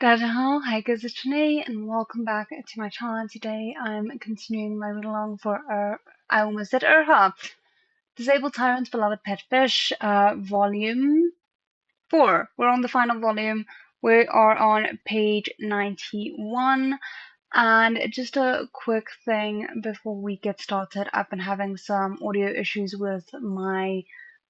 Hi guys, it's Janae and welcome back to my channel. Today I'm continuing my read along for I almost said Disabled Tyrant's Beloved Pet Fish, volume 4. We're on the final volume. We are on page 91. And just a quick thing before we get started, I've been having some audio issues with my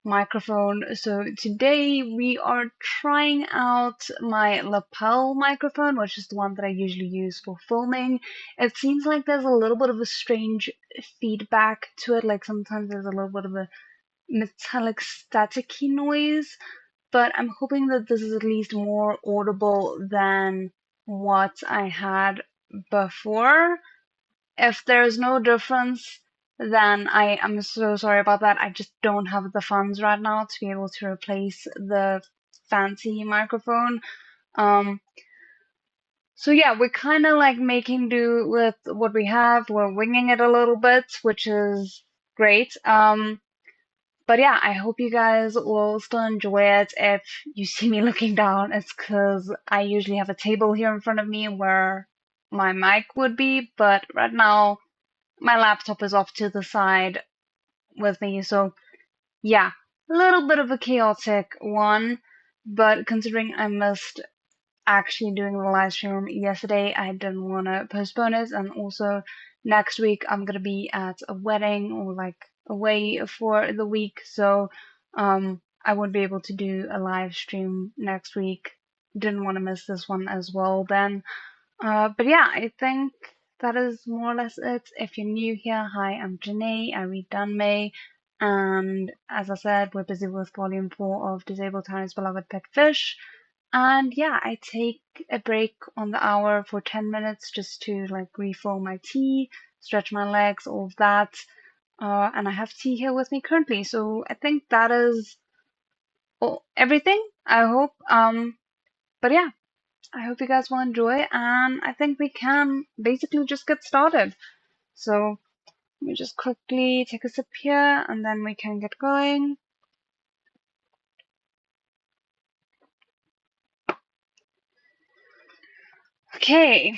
microphone. So today we are trying out my lapel microphone, which is the one that I usually use for filming. It seems like there's a little bit of a strange feedback to it, like sometimes there's a little bit of a metallic staticky noise, but I'm hoping that this is at least more audible than what I had before. If there's no difference, then I am so sorry about that. I just don't have the funds right now to be able to replace the fancy microphone. So yeah, we're kind of like making do with what we have. We're winging it a little bit, which is great. But yeah, I hope you guys will still enjoy it. If you see me looking down, it's because I usually have a table here in front of me where my mic would be, but right now my laptop is off to the side with me, so yeah, a little bit of a chaotic one, but considering I missed actually doing the live stream yesterday, I didn't want to postpone it, and also next week I'm gonna be at a wedding or like away for the week, so I won't be able to do a live stream next week. Didn't want to miss this one as well then. But yeah, I think that is more or less it. If you're new here, hi, I'm Janae. I read Dunmay. And as I said, we're busy with volume 4 of Disabled Tyrant's Beloved Pet Fish. And yeah, I take a break on the hour for 10 minutes just to like refill my tea, stretch my legs, all of that. And I have tea here with me currently. So I think that is everything, I hope. But yeah. I hope you guys will enjoy, and I think we can basically just get started. So let me just quickly take a sip here, and then we can get going. Okay.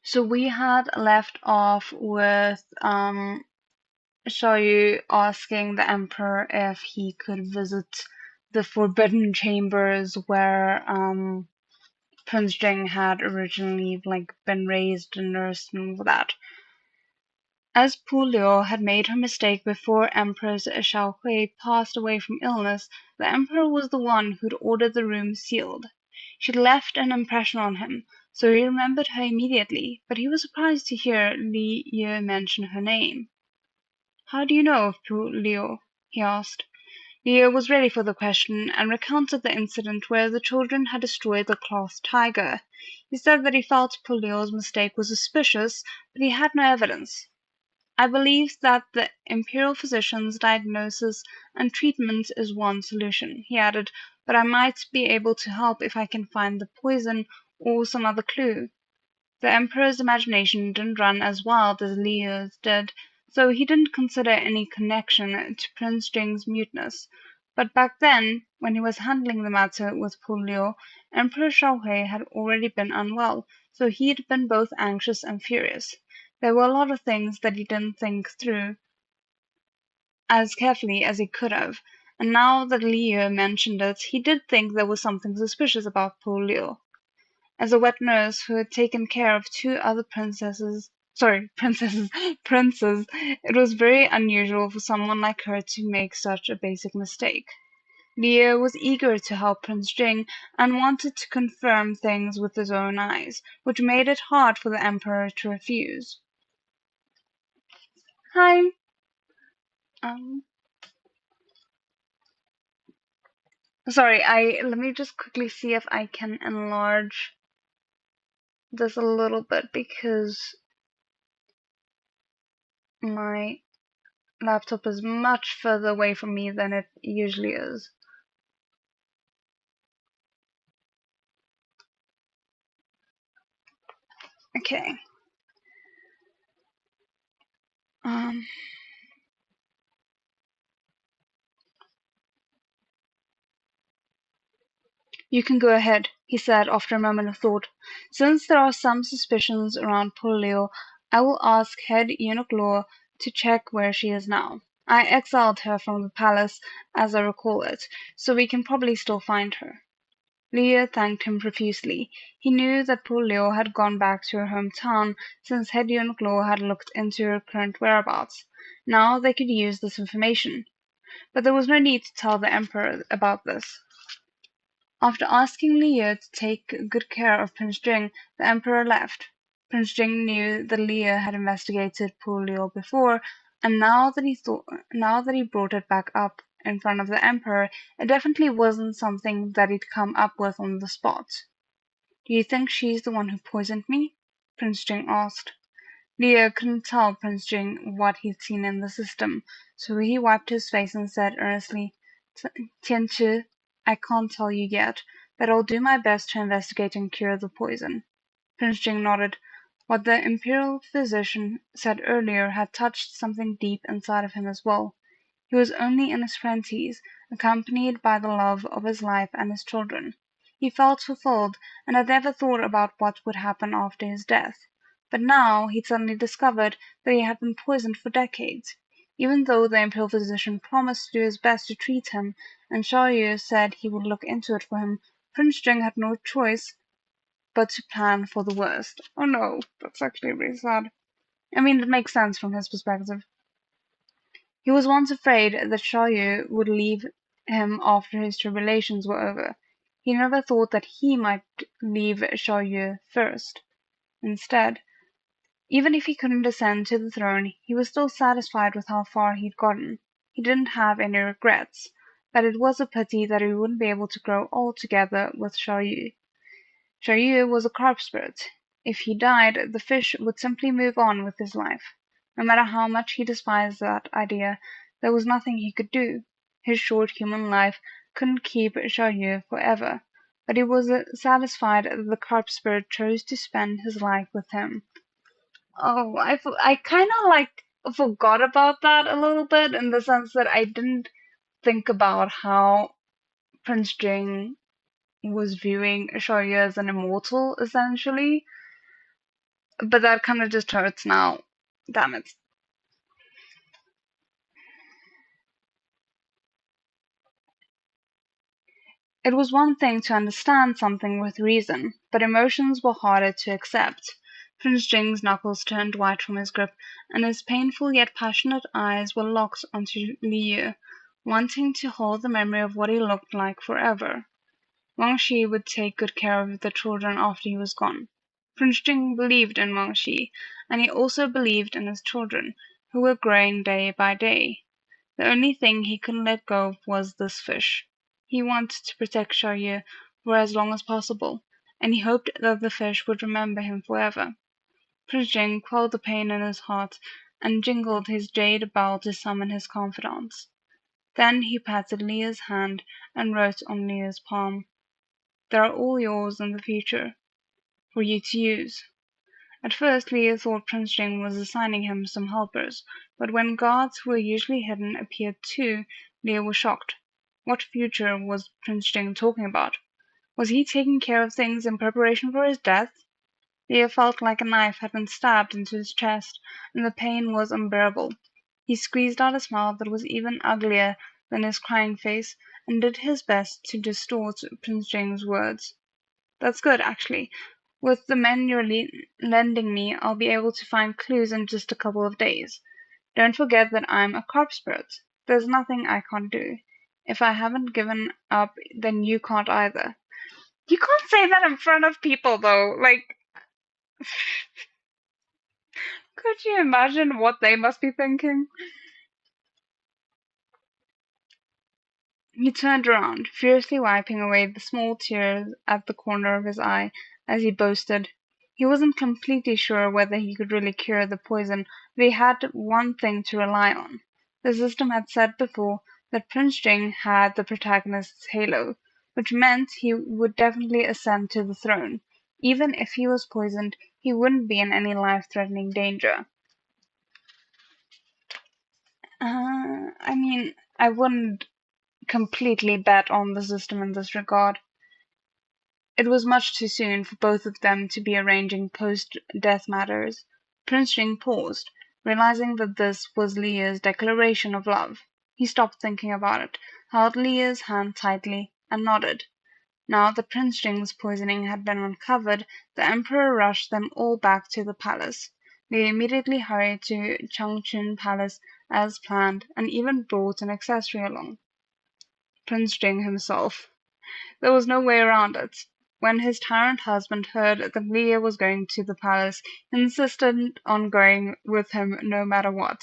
So we had left off with Xiaoyu asking the Emperor if he could visit the Forbidden Chambers where Prince Jing had originally like been raised and nursed and all that. As Pu Liu had made her mistake before Empress Xiao Hui passed away from illness, the Emperor was the one who'd ordered the room sealed. She'd left an impression on him, so he remembered her immediately, but he was surprised to hear Li Ye mention her name. "How do you know of Pu Liu?" he asked. Li Ye was ready for the question, and recounted the incident where the children had destroyed the cloth tiger. He said that he felt Pu Liu's mistake was suspicious, but he had no evidence. "I believe that the imperial physician's diagnosis and treatment is one solution," he added, "but I might be able to help if I can find the poison or some other clue." The Emperor's imagination didn't run as wild as Liu's did, so he didn't consider any connection to Prince Jing's muteness. But back then, when he was handling the matter with Pu Liu, Emperor Shaohui had already been unwell, so he'd been both anxious and furious. There were a lot of things that he didn't think through as carefully as he could have, and now that Liu mentioned it, he did think there was something suspicious about Pu Liu. As a wet nurse who had taken care of two other princes, it was very unusual for someone like her to make such a basic mistake. Liu was eager to help Prince Jing and wanted to confirm things with his own eyes, which made it hard for the Emperor to refuse. Hi. Sorry, let me just quickly see if I can enlarge this a little bit because my laptop is much further away from me than it usually is. Okay. You can go ahead, he said after a moment of thought. Since there are some suspicions around poor Leo, I will ask head eunuch Law to check where she is now. I exiled her from the palace, as I recall it, so we can probably still find her. Leo thanked him profusely. He knew that poor Leo had gone back to her hometown since head eunuch Law had looked into her current whereabouts. Now they could use this information. But there was no need to tell the Emperor about this. After asking Leo to take good care of Prince Jing, the Emperor left. Prince Jing knew that Leo had investigated poor Leo before, and now that he brought it back up in front of the Emperor, it definitely wasn't something that he'd come up with on the spot. Do you think she's the one who poisoned me? Prince Jing asked. Leo couldn't tell Prince Jing what he'd seen in the system, so he wiped his face and said earnestly, Tianchi, I can't tell you yet, but I'll do my best to investigate and cure the poison. Prince Jing nodded. What the imperial physician said earlier had touched something deep inside of him as well. He was only in his 20s, accompanied by the love of his life and his children. He felt fulfilled, and had never thought about what would happen after his death. But now he'd suddenly discovered that he had been poisoned for decades. Even though the imperial physician promised to do his best to treat him, and Xiaoyu said he would look into it for him, Prince Jing had no choice but to plan for the worst. Oh no, that's actually really sad. I mean, it makes sense from his perspective. He was once afraid that Xiaoyu would leave him after his tribulations were over. He never thought that he might leave Xiaoyu first. Instead, even if he couldn't ascend to the throne, he was still satisfied with how far he'd gotten. He didn't have any regrets, but it was a pity that he wouldn't be able to grow old together with Xiaoyu. Xiaoyu was a carp spirit. If he died, the fish would simply move on with his life. No matter how much he despised that idea, there was nothing he could do. His short human life couldn't keep Xiaoyu forever, but he was satisfied that the carp spirit chose to spend his life with him. Oh, I kind of like forgot about that a little bit in the sense that I didn't think about how Prince Jing was viewing Xiaoyu as an immortal, essentially. But that kind of just hurts now. Damn it. It was one thing to understand something with reason, but emotions were harder to accept. Prince Jing's knuckles turned white from his grip, and his painful yet passionate eyes were locked onto Liu, wanting to hold the memory of what he looked like forever. Wang Shi would take good care of the children after he was gone. Prince Jing believed in Wang Shi, and he also believed in his children, who were growing day by day. The only thing he couldn't let go of was this fish. He wanted to protect Xiaoyu for as long as possible, and he hoped that the fish would remember him forever. Prince Jing quelled the pain in his heart and jingled his jade bell to summon his confidants. Then he patted Leah's hand and wrote on Leah's palm, "They are all yours in the future, for you to use." At first Leah thought Prince Jing was assigning him some helpers, but when guards who were usually hidden appeared too, Leah was shocked. What future was Prince Jing talking about? Was he taking care of things in preparation for his death? Leah felt like a knife had been stabbed into his chest, and the pain was unbearable. He squeezed out a smile that was even uglier than his crying face, and did his best to distort Prince Jing's words. "That's good, actually. With the men you're lending me, I'll be able to find clues in just a couple of days. Don't forget that I'm a carp spirit. There's nothing I can't do. If I haven't given up, then you can't either." You can't say that in front of people, though. Like, could you imagine what they must be thinking? He turned around, furiously wiping away the small tears at the corner of his eye as he boasted. He wasn't completely sure whether he could really cure the poison, but he had one thing to rely on. The system had said before that Prince Jing had the protagonist's halo, which meant he would definitely ascend to the throne. Even if he was poisoned, he wouldn't be in any life-threatening danger. I mean, I wouldn't completely bet on the system in this regard. It was much too soon for both of them to be arranging post-death matters. Prince Jing paused, realizing that this was Leah's declaration of love. He stopped thinking about it, held Leah's hand tightly, and nodded. Now that Prince Jing's poisoning had been uncovered, the Emperor rushed them all back to the palace. They immediately hurried to Changchun Palace as planned, and even brought an accessory along. Prince Jing himself. There was no way around it. When his tyrant husband heard that Leah was going to the palace, he insisted on going with him no matter what.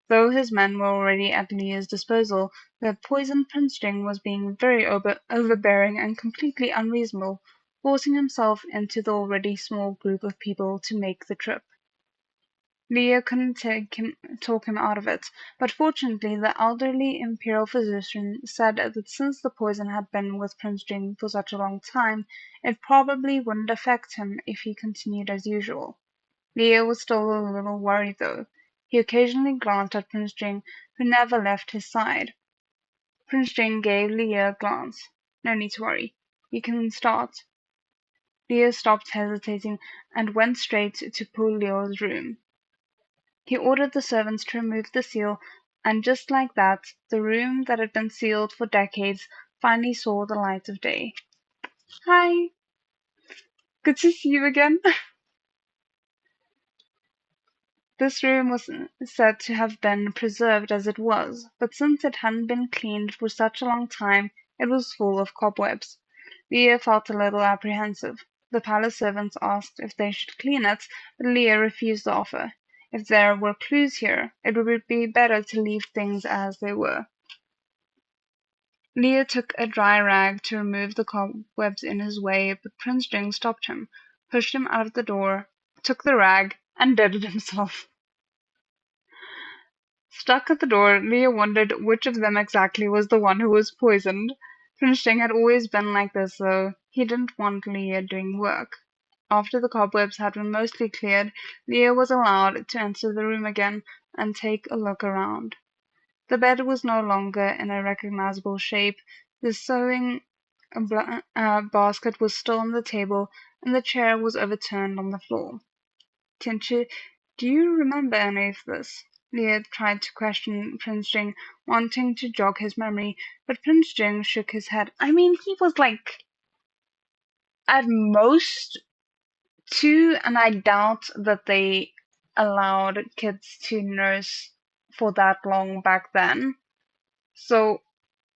Though his men were already at Leah's disposal, the poisoned Prince Jing was being very overbearing and completely unreasonable, forcing himself into the already small group of people to make the trip. Leah couldn't talk him out of it, but fortunately the elderly imperial physician said that since the poison had been with Prince Jing for such a long time, it probably wouldn't affect him if he continued as usual. Leah was still a little worried, though. He occasionally glanced at Prince Jing, who never left his side. Prince Jing gave Leah a glance. "No need to worry. You can start." Leah stopped hesitating and went straight to Pu Liu's room. He ordered the servants to remove the seal, and just like that, the room that had been sealed for decades finally saw the light of day. "Hi! Good to see you again." This room was said to have been preserved as it was, but since it hadn't been cleaned for such a long time, it was full of cobwebs. Leah felt a little apprehensive. The palace servants asked if they should clean it, but Leah refused the offer. If there were clues here, it would be better to leave things as they were. Leah took a dry rag to remove the cobwebs in his way, but Prince Jing stopped him, pushed him out of the door, took the rag, and did it himself. Stuck at the door, Leah wondered which of them exactly was the one who was poisoned. Prince Jing had always been like this, though. He didn't want Leah doing work. After the cobwebs had been mostly cleared, Leah was allowed to enter the room again and take a look around. The bed was no longer in a recognizable shape. The sewing basket was still on the table, and the chair was overturned on the floor. "Tianchi, do you remember any of this?" Leah tried to question Prince Jing, wanting to jog his memory, but Prince Jing shook his head. I mean, he was like, at most, 2, and I doubt that they allowed kids to nurse for that long back then. So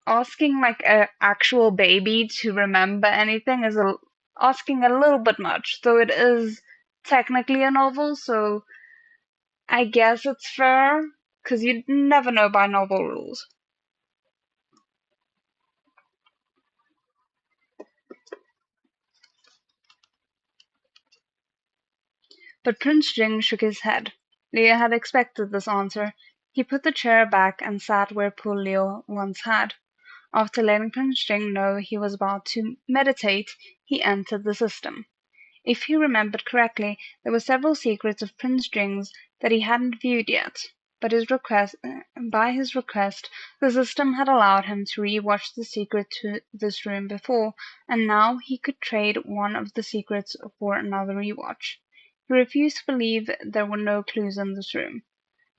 asking like an actual baby to remember anything is asking a little bit much, though it is technically a novel, so I guess it's fair, because you never know by novel rules. But Prince Jing shook his head. Leah had expected this answer. He put the chair back and sat where poor Leo once had. After letting Prince Jing know he was about to meditate, he entered the system. If he remembered correctly, there were several secrets of Prince Jing's that he hadn't viewed yet, but by his request, the system had allowed him to re-watch the secret to this room before, and now he could trade one of the secrets for another re-watch. He refused to believe there were no clues in this room.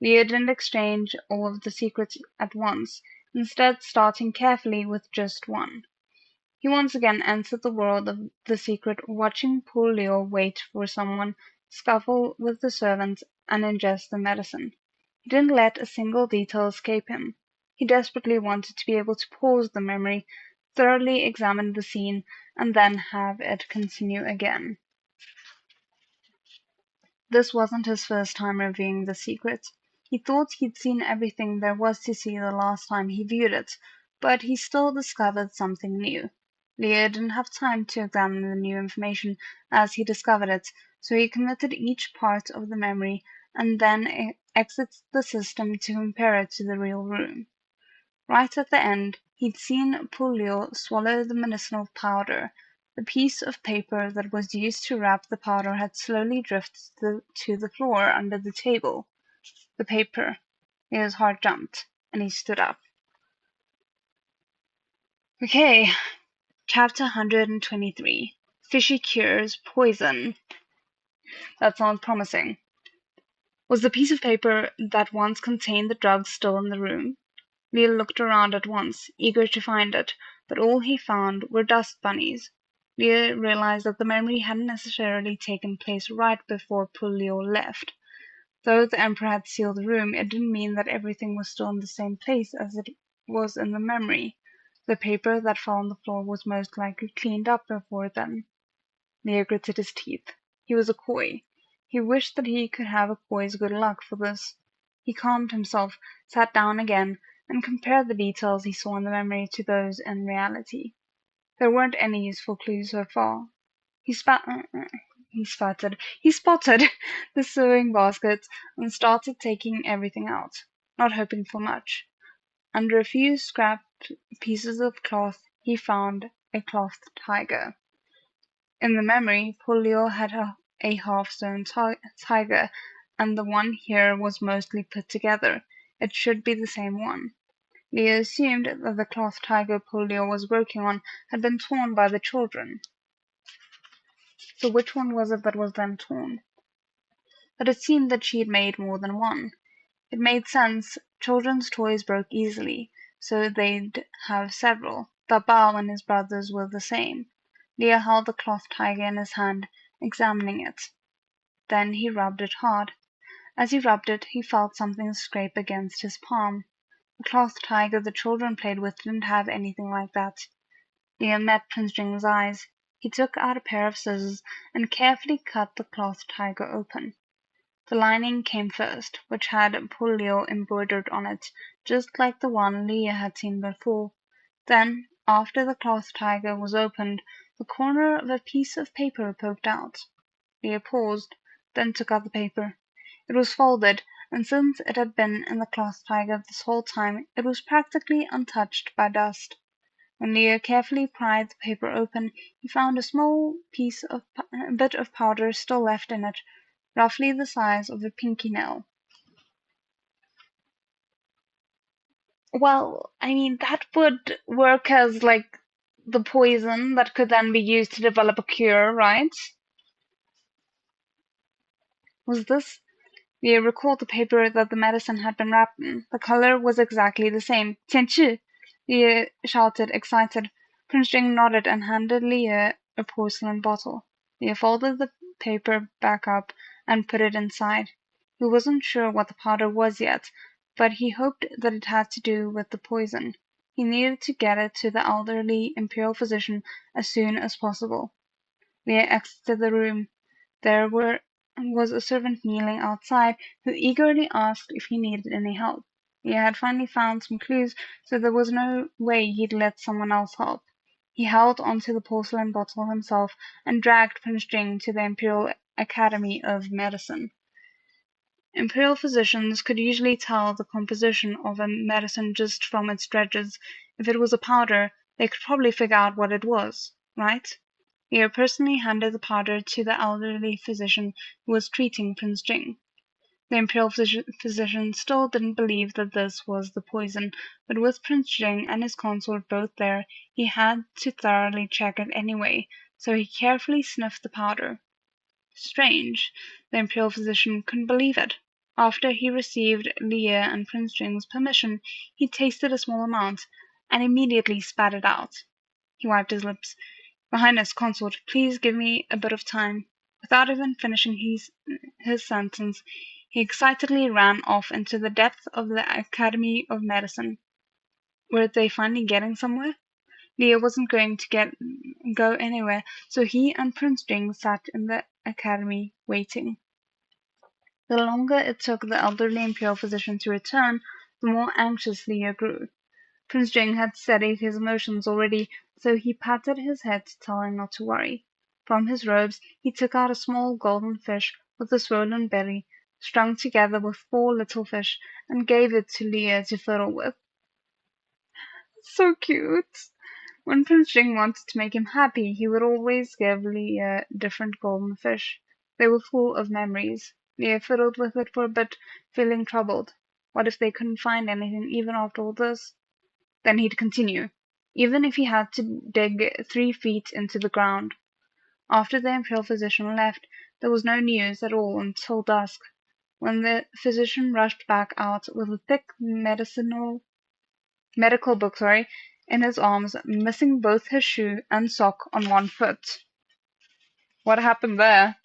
Leah didn't exchange all of the secrets at once, instead starting carefully with just one. He once again entered the world of the secret, watching poor Leo wait for someone, scuffle with the servants, and ingest the medicine. He didn't let a single detail escape him. He desperately wanted to be able to pause the memory, thoroughly examine the scene, and then have it continue again. This wasn't his first time reviewing the secret. He thought he'd seen everything there was to see the last time he viewed it, but he still discovered something new. Leah didn't have time to examine the new information as he discovered it, so he committed each part of the memory and then exits the system to compare it to the real room. Right at the end, he'd seen Pulio swallow the medicinal powder. The piece of paper that was used to wrap the powder had slowly drifted to the floor under the table. The paper. His heart jumped, and he stood up. Okay, chapter 123. Fishy cures poison. That sounds promising. Was the piece of paper that once contained the drug still in the room? Leah looked around at once, eager to find it, but all he found were dust bunnies. Leah realized that the memory hadn't necessarily taken place right before Pullio left. Though the Emperor had sealed the room, it didn't mean that everything was still in the same place as it was in the memory. The paper that fell on the floor was most likely cleaned up before then. Leah gritted his teeth. He was a Koi. He wished that he could have a Koi's good luck for this. He calmed himself, sat down again, and compared the details he saw in the memory to those in reality. There weren't any useful clues so far. He spotted the sewing basket and started taking everything out, not hoping for much. Under a few scrapped pieces of cloth, he found a cloth tiger. In the memory, Pullio had a half-stone tiger, and the one here was mostly put together. It should be the same one. Leah assumed that the cloth tiger Pullio was working on had been torn by the children. So which one was it that was then torn? But it seemed that she had made more than one. It made sense. Children's toys broke easily, so they'd have several. Babao and his brothers were the same. Leah held the cloth tiger in his hand, examining it. Then he rubbed it hard. As he rubbed it, he felt something scrape against his palm. The cloth tiger the children played with didn't have anything like that. Leah met Prince Jing's eyes. He took out a pair of scissors and carefully cut the cloth tiger open. The lining came first, which had Pullio embroidered on it, just like the one Leah had seen before. Then, after the cloth tiger was opened, the corner of a piece of paper poked out. Leah paused, then took out the paper. It was folded, and since it had been in the cloth tiger this whole time, it was practically untouched by dust. When Leah carefully pried the paper open, he found a small bit of powder still left in it, roughly the size of a pinky nail. Well, I mean, that would work as, like, the poison that could then be used to develop a cure, right? Was this? We recalled the paper that the medicine had been wrapped in. The color was exactly the same. Tianchi! Leah shouted, excited. Prince Jing nodded and handed Leah a porcelain bottle. Leah folded the paper back up and put it inside. He wasn't sure what the powder was yet, but he hoped that it had to do with the poison. He needed to get it to the elderly imperial physician as soon as possible. Leah exited the room. There was a servant kneeling outside who eagerly asked if he needed any help. He had finally found some clues, so there was no way he'd let someone else help. He held onto the porcelain bottle himself and dragged Prince Jing to the Imperial Academy of Medicine. Imperial physicians could usually tell the composition of a medicine just from its dregs. If it was a powder, they could probably figure out what it was, right? He personally handed the powder to the elderly physician who was treating Prince Jing. The imperial physician still didn't believe that this was the poison, but with Prince Jing and his consort both there, he had to thoroughly check it anyway, so he carefully sniffed the powder. Strange, the imperial physician couldn't believe it. After he received Leah and Prince Jing's permission, he tasted a small amount, and immediately spat it out. He wiped his lips. Your Highness, consort, please give me a bit of time. Without even finishing his sentence, he excitedly ran off into the depths of the Academy of Medicine. Were they finally getting somewhere? Leah wasn't going to go anywhere, so he and Prince Jing sat in the academy waiting. The longer it took the elderly imperial physician to return, the more anxious Leah grew. Prince Jing had steadied his emotions already, so he patted his head to tell him not to worry. From his robes, he took out a small golden fish with a swollen belly, strung together with 4 little fish, and gave it to Leah to fiddle with. So cute! When Prince Jing wanted to make him happy, he would always give Leah different golden fish. They were full of memories. Leah fiddled with it for a bit, feeling troubled. What if they couldn't find anything even after all this? Then he'd continue, even if he had to dig 3 feet into the ground. After the imperial physician left, there was no news at all until dusk, when the physician rushed back out with a thick medical book in his arms, missing both his shoe and sock on one foot. What happened there?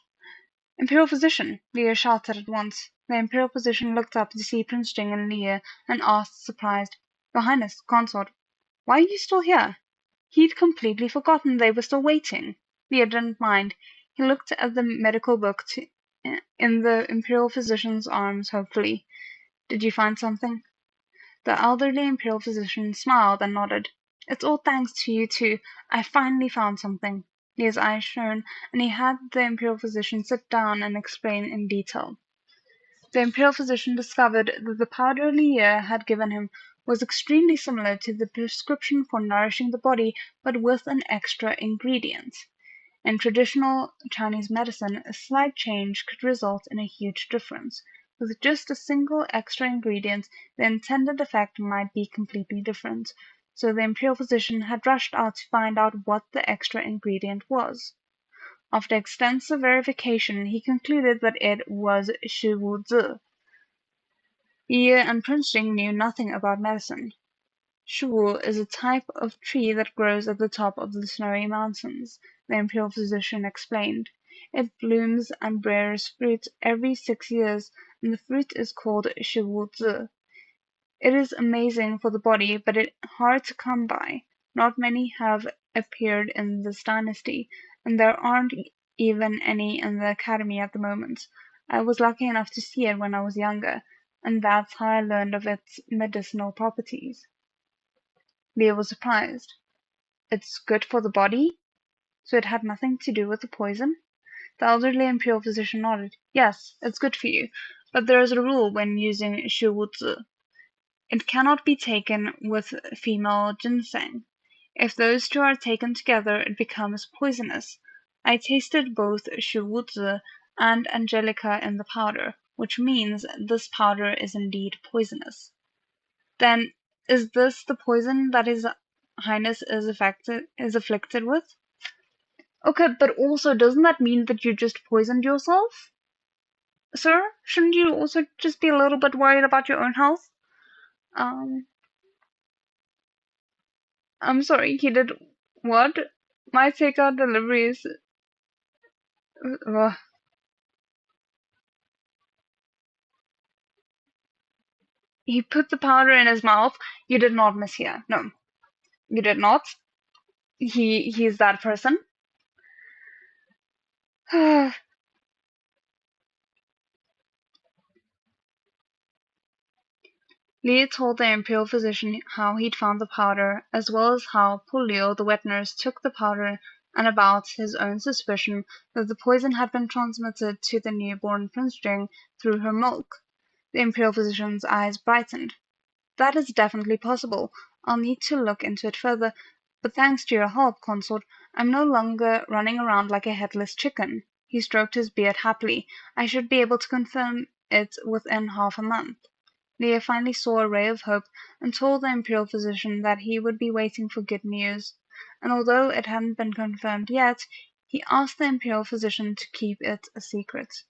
Imperial physician! Leah shouted at once. The imperial physician looked up to see Prince Jing and Leah, and asked, surprised, Your Highness, consort, why are you still here? He'd completely forgotten they were still waiting. Leah didn't mind. He looked at the medical book in the imperial physician's arms hopefully. Did you find something? The elderly imperial physician smiled and nodded. It's all thanks to you two. I finally found something. Leah's eyes shone, and he had the imperial physician sit down and explain in detail. The imperial physician discovered that the powder Leah had given him was extremely similar to the prescription for nourishing the body, but with an extra ingredient. In traditional Chinese medicine, a slight change could result in a huge difference. With just a single extra ingredient, the intended effect might be completely different. So the imperial physician had rushed out to find out what the extra ingredient was. After extensive verification, he concluded that it was Shiwu-zi. Ye and Prince Jing knew nothing about medicine. Shiwu is a type of tree that grows at the top of the snowy mountains, the imperial physician explained. It blooms and bears fruit every 6 years, and the fruit is called Shiwu-zi. It is amazing for the body, but hard to come by. Not many have appeared in this dynasty, and there aren't even any in the academy at the moment. I was lucky enough to see it when I was younger, and that's how I learned of its medicinal properties. Leah was surprised. It's good for the body? So it had nothing to do with the poison? The elderly imperial physician nodded. Yes, it's good for you, but there is a rule when using Shiwu-zi. It cannot be taken with female ginseng. If those two are taken together, it becomes poisonous. I tasted both Shiwu-zi and angelica in the powder, which means this powder is indeed poisonous. Then, is this the poison that His Highness is afflicted with? Okay, but also, doesn't that mean that you just poisoned yourself? Sir, shouldn't you also just be a little bit worried about your own health? I'm sorry, he did what? My takeout deliveries. Ugh. He put the powder in his mouth. You did not mishear. No, you did not. He's that person. Li told the imperial physician how he'd found the powder, as well as how Polio, the wet nurse, took the powder, and about his own suspicion that the poison had been transmitted to the newborn Prince Jing through her milk. The imperial physician's eyes brightened. That is definitely possible. I'll need to look into it further, but thanks to your help, consort, I'm no longer running around like a headless chicken. He stroked his beard happily. I should be able to confirm it within half a month. Leah finally saw a ray of hope and told the imperial physician that he would be waiting for good news. And although it hadn't been confirmed yet, he asked the imperial physician to keep it a secret.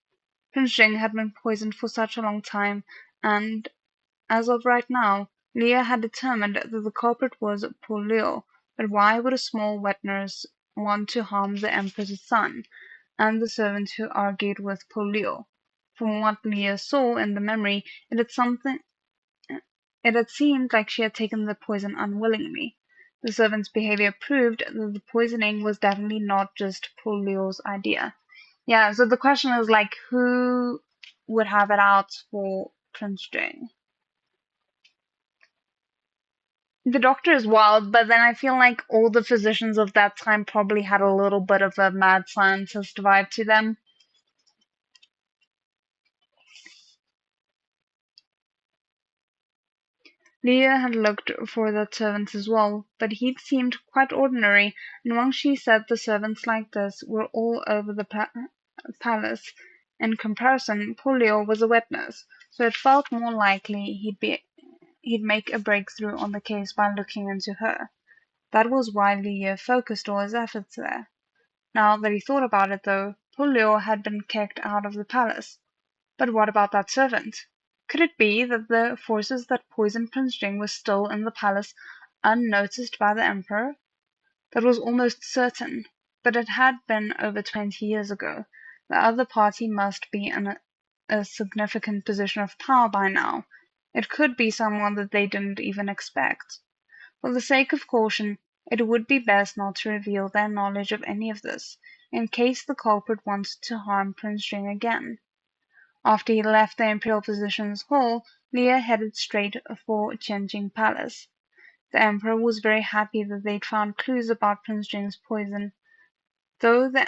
Prince Jing had been poisoned for such a long time, and as of right now, Leah had determined that the culprit was poor Liu, but why would a small wet nurse want to harm the emperor's son, and the servant who argued with poor Liu? From what Leah saw in the memory, it had seemed like she had taken the poison unwillingly. The servant's behavior proved that the poisoning was definitely not just poor Liu's idea. Yeah, so the question is like, who would have it out for Prince Jing? The doctor is wild, but then I feel like all the physicians of that time probably had a little bit of a mad scientist vibe to them. Leah had looked for that servant as well, but he'd seemed quite ordinary, and once she said the servants like this were all over the palace. In comparison, Polio was a wet nurse, so it felt more likely he'd make a breakthrough on the case by looking into her. That was why Leah focused all his efforts there. Now that he thought about it, though, Pullio had been kicked out of the palace. But what about that servant? Could it be that the forces that poisoned Prince Jing were still in the palace, unnoticed by the Emperor? That was almost certain, but it had been over 20 years ago. The other party must be in a significant position of power by now. It could be someone that they didn't even expect. For the sake of caution, it would be best not to reveal their knowledge of any of this, in case the culprit wants to harm Prince Jing again. After he left the Imperial Physician's Hall, Leah headed straight for Tianjin Palace. The Emperor was very happy that they'd found clues about Prince Jing's poison. Though the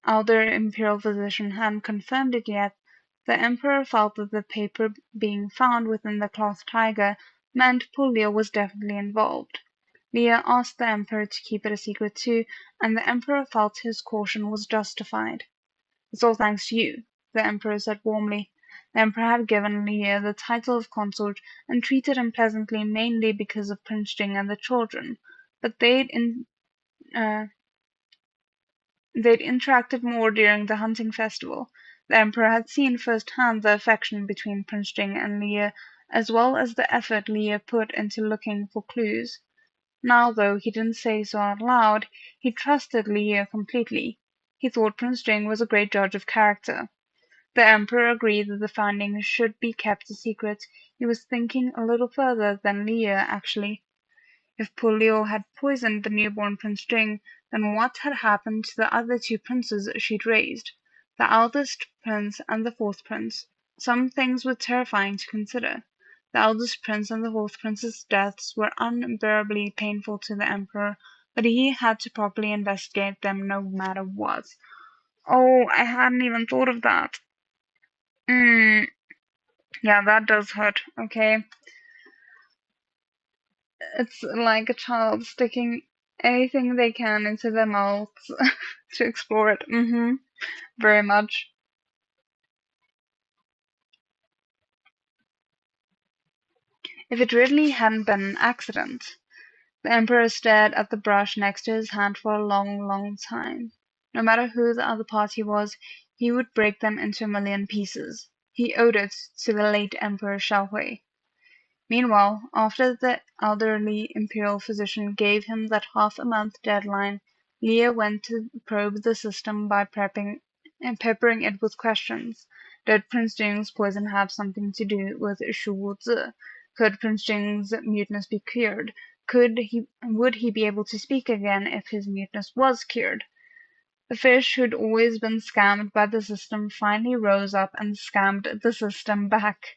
elder Imperial Physician hadn't confirmed it yet, the Emperor felt that the paper being found within the cloth tiger meant Pullio was definitely involved. Leah asked the Emperor to keep it a secret too, and the Emperor felt his caution was justified. "It's all thanks to you," the Emperor said warmly. The Emperor had given Leah the title of consort and treated him pleasantly mainly because of Prince Jing and the children, but uh, they'd interacted more during the hunting festival. The Emperor had seen firsthand the affection between Prince Jing and Leah, as well as the effort Leah put into looking for clues. Now, though he didn't say so out loud, he trusted Leah completely. He thought Prince Jing was a great judge of character. The Emperor agreed that the findings should be kept a secret. He was thinking a little further than Leah, actually. If Pullio had poisoned the newborn Prince Jing, then what had happened to the other two princes she'd raised? The eldest prince and the fourth prince. Some things were terrifying to consider. The eldest prince and the fourth prince's deaths were unbearably painful to the Emperor, but he had to properly investigate them no matter what. Oh, I hadn't even thought of that. Yeah, that does hurt, okay? It's like a child sticking anything they can into their mouths to explore it. Very much. If it really hadn't been an accident. The Emperor stared at the brush next to his hand for a long, long time. No matter who the other party was, he would break them into a million pieces. He owed it to the late Emperor Xiaohui. Meanwhile, after the elderly imperial physician gave him that half-a-month deadline, Leah went to probe the system by peppering it with questions. Did Prince Jing's poison have something to do with Shu Wuzi? Could Prince Jing's muteness be cured? Would he be able to speak again if his muteness was cured? The fish who'd always been scammed by the system finally rose up and scammed the system back.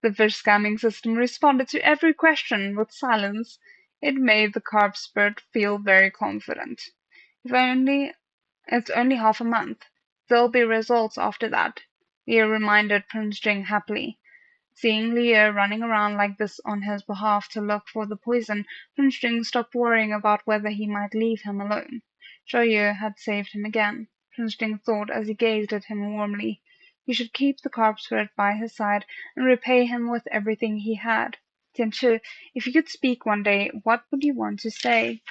The fish scamming system responded to every question with silence. It made the carp spirit feel very confident. It's only half a month. There'll be results after that, Leah reminded Prince Jing happily. Seeing Leah running around like this on his behalf to look for the poison, Prince Jing stopped worrying about whether he might leave him alone. Zhou had saved him again, Prince Jing thought as he gazed at him warmly. He should keep the carp spirit by his side and repay him with everything he had. Tianchi, if you could speak one day, what would you want to say?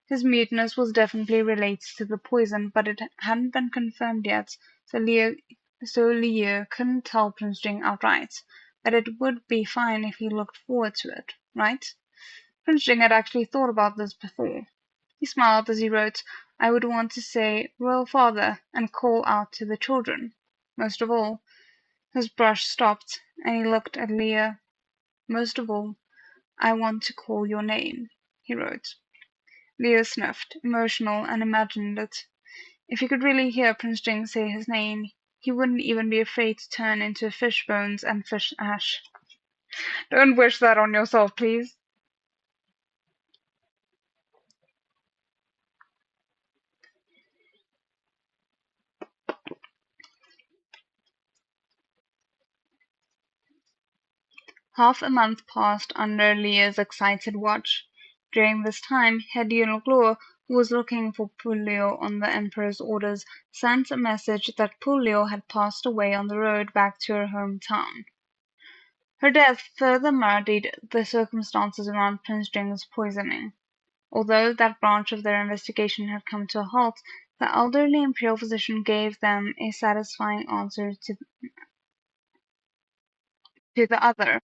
His muteness was definitely related to the poison, but it hadn't been confirmed yet, so Liu couldn't tell Prince Jing outright. But it would be fine if he looked forward to it, right? Prince Jing had actually thought about this before. He smiled as he wrote, "I would want to say, Royal Father, and call out to the children." Most of all, his brush stopped, and he looked at Leah. "Most of all, I want to call your name," he wrote. Leah sniffed, emotional, and imagined it. If he could really hear Prince Jing say his name, he wouldn't even be afraid to turn into fish bones and fish ash. Don't wish that on yourself, please. Half a month passed under Leah's excited watch. During this time, head eunuch Luo, who was looking for Pullio on the Emperor's orders, sent a message that Pullio had passed away on the road back to her hometown. Her death further muddied the circumstances around Prince Jing's poisoning. Although that branch of their investigation had come to a halt, the elderly imperial physician gave them a satisfying answer to the other.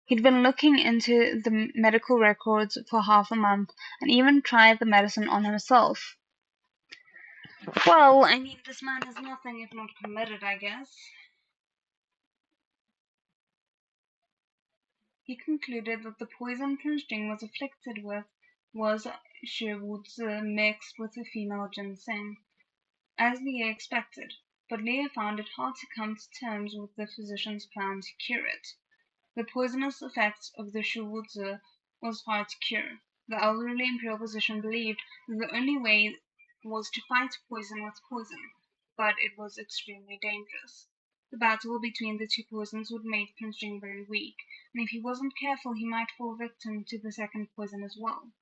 He'd been looking into the medical records for half a month, and even tried the medicine on himself. Well, I mean, this man is nothing if not committed, I guess. He concluded that the poison Prince Jing was afflicted with was Sherwood's mixed with a female ginseng, as Leah expected, but Leah found it hard to come to terms with the physician's plan to cure it. The poisonous effects of the Sherwood's was hard to cure. The elderly imperial physician believed that the only way was to fight poison with poison, but it was extremely dangerous. The battle between the two poisons would make Prince Jing very weak, and if he wasn't careful he might fall victim to the second poison as well.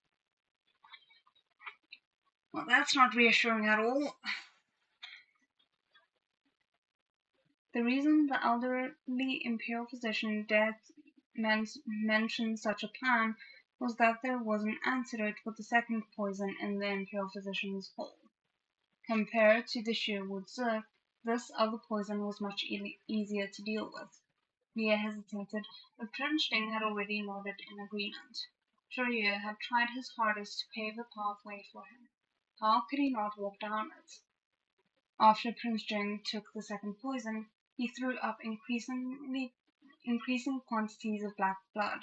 Well, that's not reassuring at all. The reason the elderly imperial physician dared mention such a plan was that there was an antidote for the second poison in the imperial physician's hall. Compared to the Sherwood's, this other poison was much easier to deal with. Leah hesitated, but Prince Jing had already nodded in agreement. Shoyu had tried his hardest to pave a pathway for him. How could he not walk down it? After Prince Jing took the second poison, he threw up increasing quantities of black blood.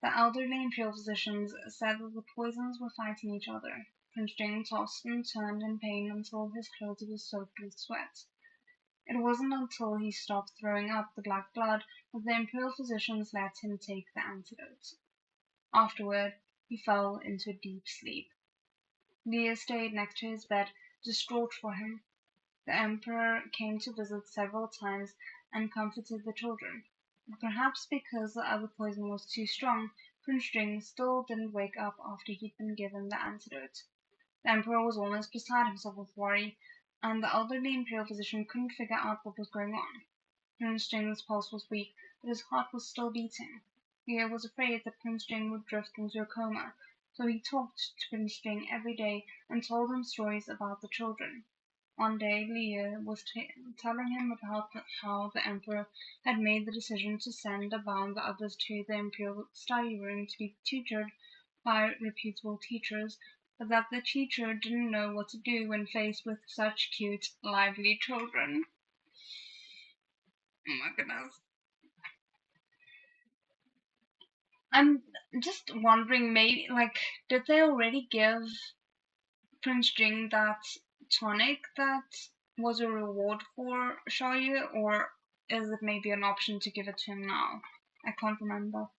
The elderly imperial physicians said that the poisons were fighting each other. Prince Jing tossed and turned in pain until his clothes were soaked with sweat. It wasn't until he stopped throwing up the black blood that the imperial physicians let him take the antidote. Afterward, he fell into a deep sleep. Leah stayed next to his bed, distraught for him. The emperor came to visit several times and comforted the children. But perhaps because the other poison was too strong, Prince Jing still didn't wake up after he'd been given the antidote. The emperor was almost beside himself with worry, and the elderly imperial physician couldn't figure out what was going on. Prince Jing's pulse was weak, but his heart was still beating. Leah was afraid that Prince Jing would drift into a coma, so he talked to Prince Jing every day and told him stories about the children. One day, Leah was telling him about how the emperor had made the decision to send about the others to the imperial study room to be tutored by reputable teachers, but that the teacher didn't know what to do when faced with such cute, lively children. Oh my goodness. I'm just wondering, maybe, did they already give Prince Jing that tonic that was a reward for Xiaoyu, or is it maybe an option to give it to him now? I can't remember.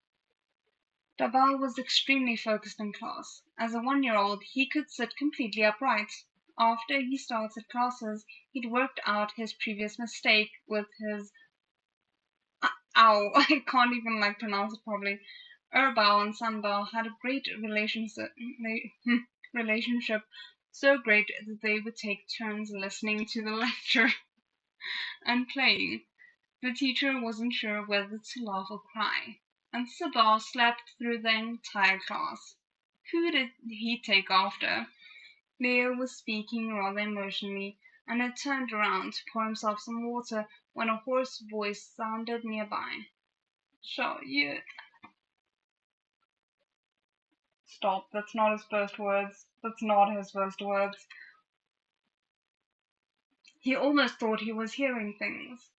Dabao was extremely focused in class. As a 1-year-old, he could sit completely upright. After he started classes, he'd worked out his previous mistake with his ow, I can't even pronounce it properly. Erbao and Sanbao had a great relationship, so great that they would take turns listening to the lecture and playing. The teacher wasn't sure whether to laugh or cry, and Sabah slept through the entire class. Who did he take after? Leo was speaking rather emotionally, and had turned around to pour himself some water when a hoarse voice sounded nearby. Sure, you... Stop, that's not his first words. That's not his first words. He almost thought he was hearing things.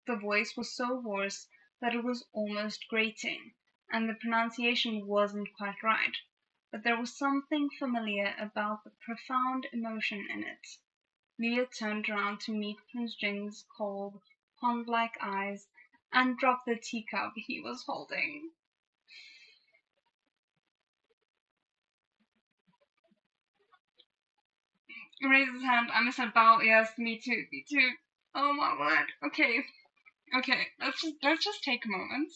The voice was so hoarse that it was almost grating, and the pronunciation wasn't quite right, but there was something familiar about the profound emotion in it. Leah turned around to meet Prince Jing's cold, pond-like eyes and dropped the teacup he was holding. He raised his hand. I must have bowed. Yes, me too, me too. Oh my word. Okay, let's just take a moment.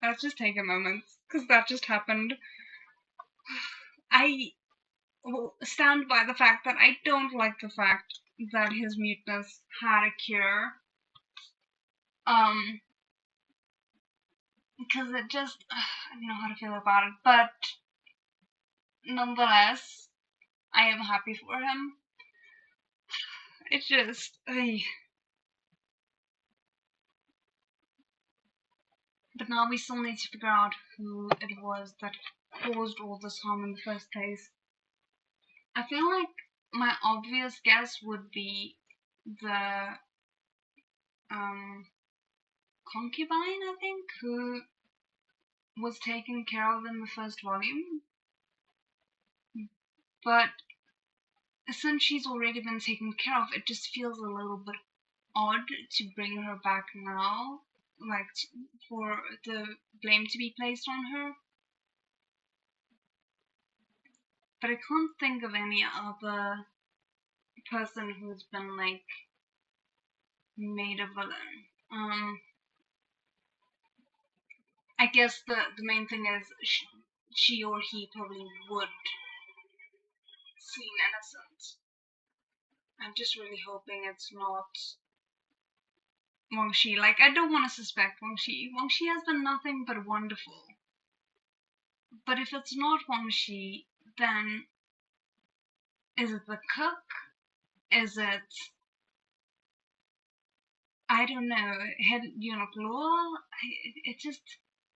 Let's just take a moment, because that just happened. I will stand by the fact that I don't like the fact that his muteness had a cure. Because it just, I don't know how to feel about it, but Nonetheless, I am happy for him. It just, but now we still need to figure out who it was that caused all this harm in the first place. I feel like my obvious guess would be the concubine, I think, who was taken care of in the first volume. But since she's already been taken care of, it just feels a little bit odd to bring her back now, like for the blame to be placed on her. But I can't think of any other person who's been like made a villain. I guess the main thing is she or he probably would seem innocent. I'm just really hoping it's not Wang Shi. Like, I don't want to suspect Wang Shi. Wang Shi has been nothing but wonderful. But if it's not Wang Shi, then is it the cook? Is it, I don't know, head eunuch law? It just,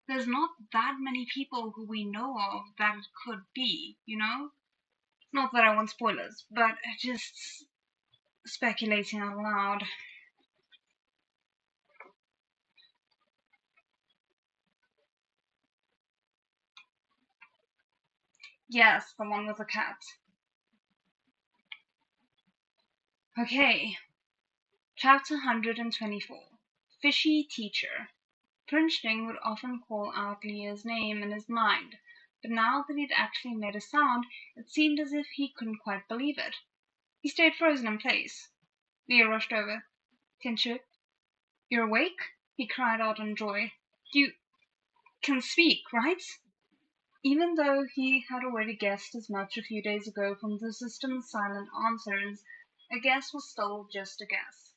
there's not that many people who we know of that it could be, you know? Not that I want spoilers, but just speculating out loud. Yes, the one with the cat. Okay. Chapter 124. Fishy Teacher. Prince Jing would often call out Leah's name in his mind, but now that he'd actually made a sound, it seemed as if he couldn't quite believe it. He stayed frozen in place. Leah rushed over. Tianchu, you're awake? He cried out in joy. You can speak, right? Even though he had already guessed as much a few days ago from the system's silent answers, a guess was still just a guess.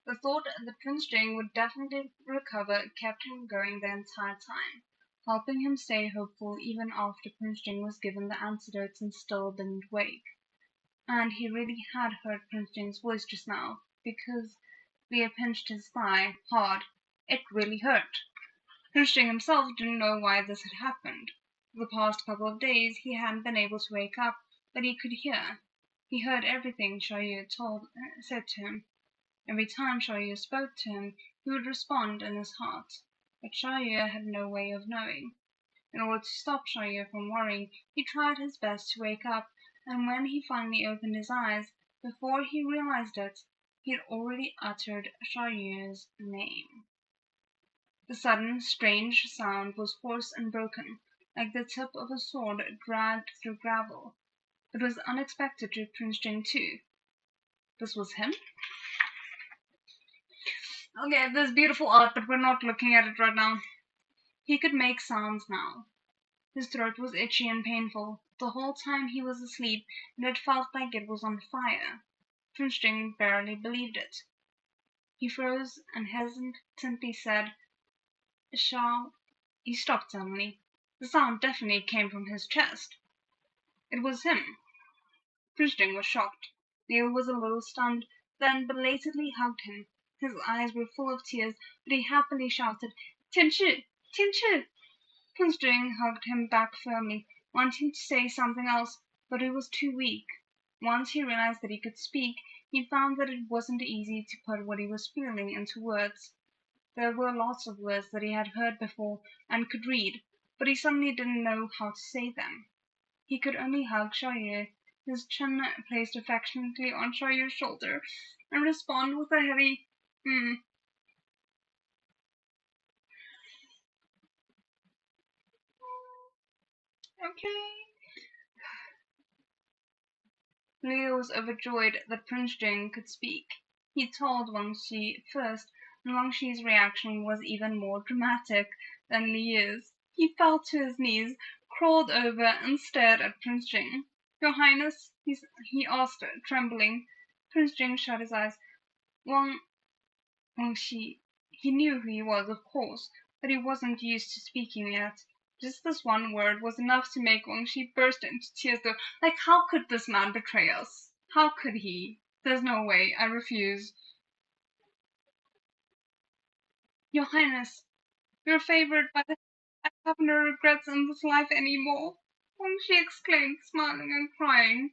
The thought that Prince Jing would definitely recover kept him going the entire time, helping him stay hopeful even after Prince Jing was given the antidotes and still didn't wake. And he really had heard Prince Jing's voice just now, because Leah pinched his thigh hard. It really hurt. Prince Jing himself didn't know why this had happened. For the past couple of days he hadn't been able to wake up, but he could hear. He heard everything Xiaoyu said to him. Every time Xiaoyu spoke to him, he would respond in his heart. But Xiaoyu had no way of knowing. In order to stop Xiaoyu from worrying, he tried his best to wake up, and when he finally opened his eyes, before he realized it, he had already uttered Xiaoyu's name. The sudden, strange sound was hoarse and broken, like the tip of a sword dragged through gravel. It was unexpected to Prince Jing too. This was him? Okay, there's beautiful art, but we're not looking at it right now. He could make sounds now. His throat was itchy and painful. The whole time he was asleep, and it felt like it was on fire. Prince Jing barely believed it. He froze and hesitantly said, Shall... He stopped suddenly. The sound definitely came from his chest. It was him. Prince Jing was shocked. Leo was a little stunned, then belatedly hugged him. His eyes were full of tears, but he happily shouted, Tianchi! Tianchi! Prince Jing hugged him back firmly, wanting to say something else, but he was too weak. Once he realized that he could speak, he found that it wasn't easy to put what he was feeling into words. There were lots of words that he had heard before and could read, but he suddenly didn't know how to say them. He could only hug Xiaoyu, his chin placed affectionately on Xiaoyu's shoulder, and respond with a heavy, Okay. Leo was overjoyed that Prince Jing could speak. He told Wang Xi first, and Wang Xi's reaction was even more dramatic than Li's. He fell to his knees, crawled over, and stared at Prince Jing. Your Highness, he asked, trembling. Prince Jing shut his eyes. Wang Xi, he knew who he was, of course, but he wasn't used to speaking yet. Just this one word was enough to make Wangxi burst into tears, though. Like, how could this man betray us? How could he? There's no way. I refuse. Your Highness, you're favored by the... I have no regrets in this life anymore. Wangxi exclaimed, smiling and crying.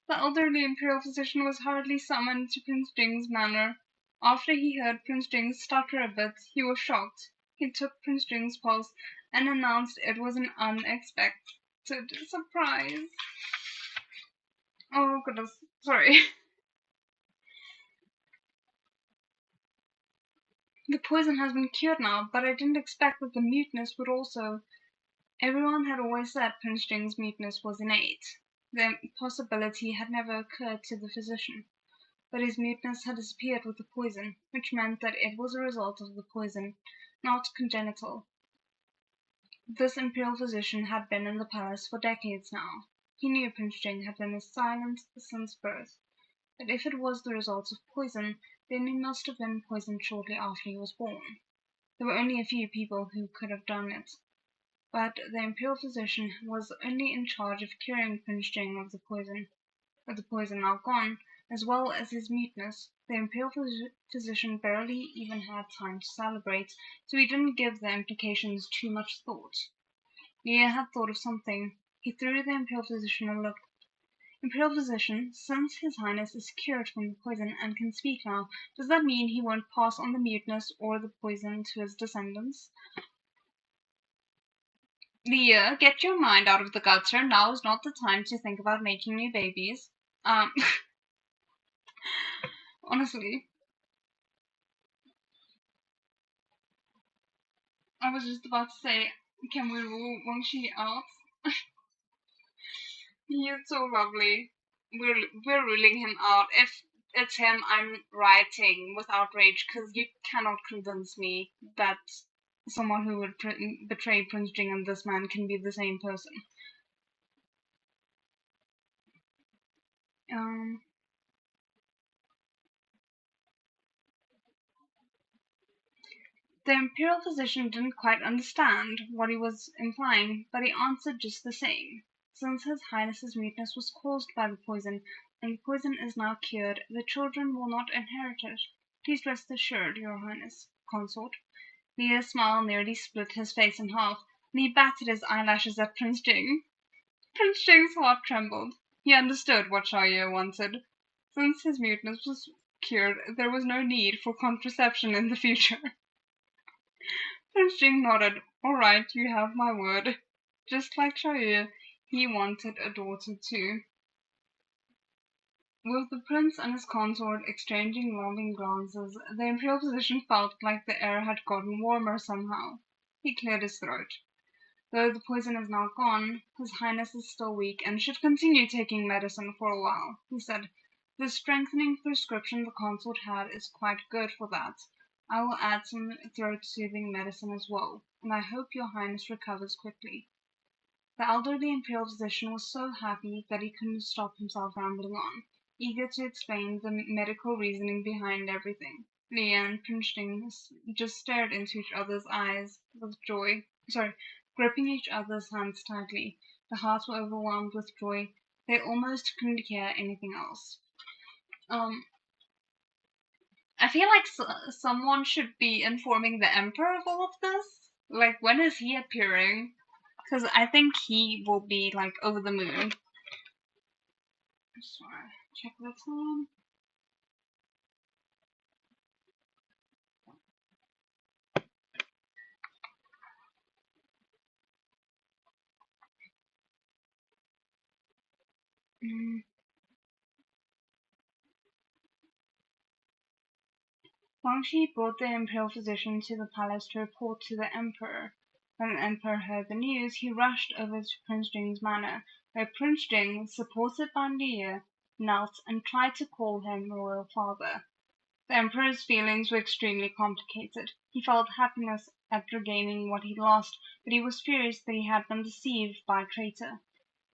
The elderly imperial physician was hurriedly summoned to Prince Jing's manor. After he heard Prince Jing stutter a bit, he was shocked. He took Prince Jing's pulse and announced it was an unexpected surprise. Oh goodness, sorry. The poison has been cured now, but I didn't expect that the muteness would also. Everyone had always said Prince Jing's muteness was innate. The possibility had never occurred to the physician. But his muteness had disappeared with the poison, which meant that it was a result of the poison, not congenital. This imperial physician had been in the palace for decades now. He knew Prince Jing had been silent since birth. But if it was the result of poison, then he must have been poisoned shortly after he was born. There were only a few people who could have done it. But the imperial physician was only in charge of curing Prince Jing of the poison. With the poison now gone, as well as his muteness, the imperial physician barely even had time to celebrate, so he didn't give the implications too much thought. Leah had thought of something. He threw the imperial physician a look. Imperial physician, since His Highness is cured from the poison and can speak now, does that mean he won't pass on the muteness or the poison to his descendants? Leah, get your mind out of the gutter. Now is not the time to think about making new babies. Honestly, I was just about to say, can we rule Wangxi out? He is so lovely. We're ruling him out. If it's him, I'm rioting with outrage because you cannot convince me that someone who would betray Prince Jing and this man can be the same person. The imperial physician didn't quite understand what he was implying, but he answered just the same. Since His Highness's muteness was caused by the poison, and the poison is now cured, the children will not inherit it. Please rest assured, Your Highness, consort. Leah's smile nearly split his face in half, and he batted his eyelashes at Prince Jing. Prince Jing's heart trembled. He understood what Xiaoye wanted. Since his muteness was cured, there was no need for contraception in the future. Prince Jing nodded. All right, you have my word. Just like Xiaoye, he wanted a daughter too. With the prince and his consort exchanging loving glances, the imperial physician felt like the air had gotten warmer somehow. He cleared his throat. Though the poison is now gone, His Highness is still weak and should continue taking medicine for a while, he said. The strengthening prescription the consort had is quite good for that. I will add some throat-soothing medicine as well, and I hope your Highness recovers quickly. The elderly imperial physician was so happy that he couldn't stop himself rambling on, eager to explain the medical reasoning behind everything. Leah and Prince Jing just stared into each other's eyes with joy. Gripping each other's hands tightly. Their hearts were overwhelmed with joy. They almost couldn't hear anything else. I feel like someone should be informing the Emperor of all of this. Like, when is he appearing? Because I think he will be, like, over the moon. Sorry, check the time. Wangxi brought the imperial physician to the palace to report to the emperor. When the emperor heard the news, he rushed over to Prince Jing's manor, where Prince Jing, supported by Liu, knelt and tried to call him royal father. The emperor's feelings were extremely complicated. He felt happiness at regaining what he'd lost, but he was furious that he had been deceived by a traitor.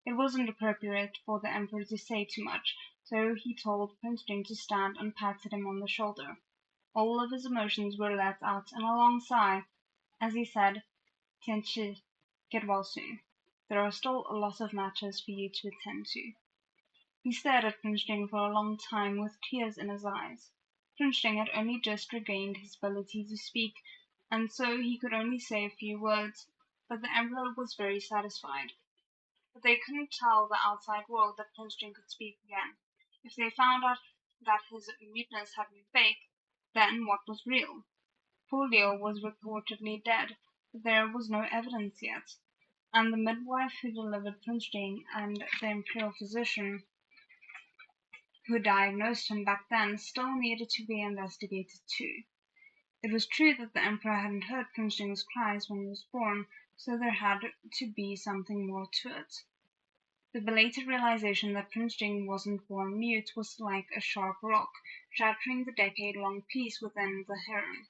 It wasn't appropriate for the emperor to say too much, so he told Prince Jing to stand and patted him on the shoulder. All of his emotions were let out in a long sigh as he said, Tianchi, Get well soon. There are still a lot of matters for you to attend to." He stared at Prince Jing for a long time with tears in his eyes. Prince Jing had only just regained his ability to speak, and so he could only say a few words, but the Emperor was very satisfied. But they couldn't tell the outside world that Prince Jing could speak again. If they found out that his muteness had been fake, then what was real? Poor Leo was reportedly dead, but there was no evidence yet, and the midwife who delivered Prince Jing and the imperial physician who diagnosed him back then still needed to be investigated too. It was true that the Emperor hadn't heard Prince Jing's cries when he was born, so there had to be something more to it. The belated realization that Prince Jing wasn't born mute was like a sharp rock, shattering the decade-long peace within the harem.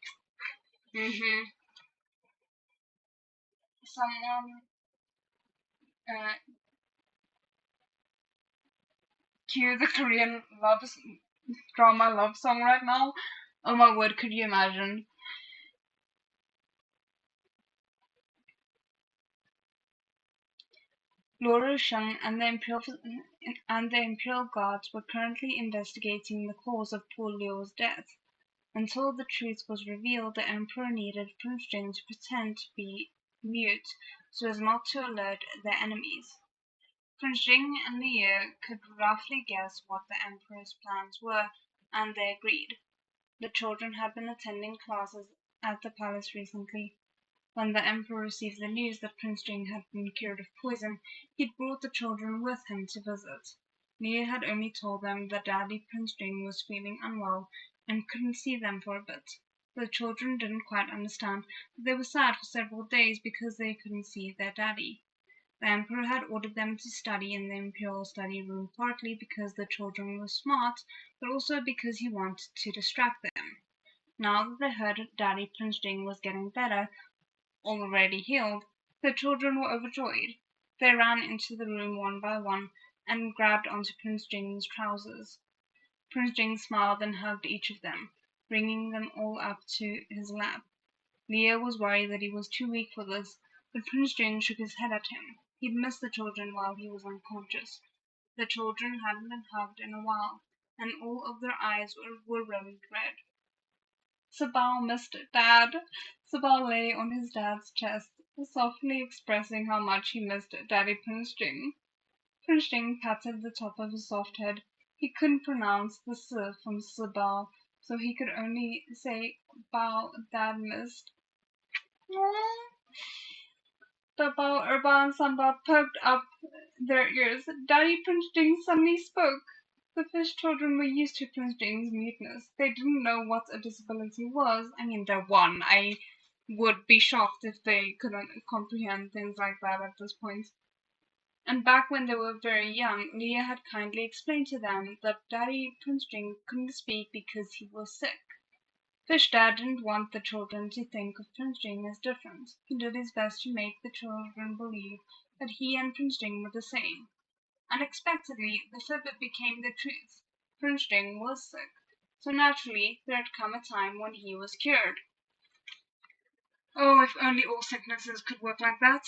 Someone uh, cue the Korean drama love song right now. Oh my word, could you imagine? Laura Sheng and the Imperial Guards were currently investigating the cause of poor Liu's death. Until the truth was revealed, the Emperor needed Prince Jing to pretend to be mute so as not to alert their enemies. Prince Jing and Liu could roughly guess what the Emperor's plans were, and they agreed. The children had been attending classes at the palace recently. When the Emperor received the news that Prince Jing had been cured of poison, he'd brought the children with him to visit. Liu had only told them that Daddy Prince Jing was feeling unwell and couldn't see them for a bit. The children didn't quite understand, but they were sad for several days because they couldn't see their daddy. The Emperor had ordered them to study in the Imperial study room partly because the children were smart, but also because he wanted to distract them. Now that they heard Daddy Prince Jing was getting better, already healed, the children were overjoyed. They ran into the room one by one and grabbed onto Prince Jing's trousers. Prince Jing smiled and hugged each of them, bringing them all up to his lap. Leo was worried that he was too weak for this, but Prince Jing shook his head at him. He'd missed the children while he was unconscious. The children hadn't been hugged in a while, and all of their eyes were rimmed red. Sabal missed Dad. Sabal lay on his dad's chest, softly expressing how much he missed Daddy Prince Jing. Prince Jing patted the top of his soft head. He couldn't pronounce the S from Sabal, so he could only say Bao Dad missed. Dabao, Urba, and Samba perked up their ears. Daddy Prince Jing suddenly spoke. The fish children were used to Prince Jing's muteness. They didn't know what a disability was. I mean, they're one. I would be shocked if they couldn't comprehend things like that at this point. And back when they were very young, Leah had kindly explained to them that Daddy Prince Jing couldn't speak because he was sick. Fish Dad didn't want the children to think of Prince Jing as different. He did his best to make the children believe that he and Prince Jing were the same. Unexpectedly, the fib became the truth. Prince Jing was sick, so naturally there had come a time when he was cured. Oh, if only all sicknesses could work like that.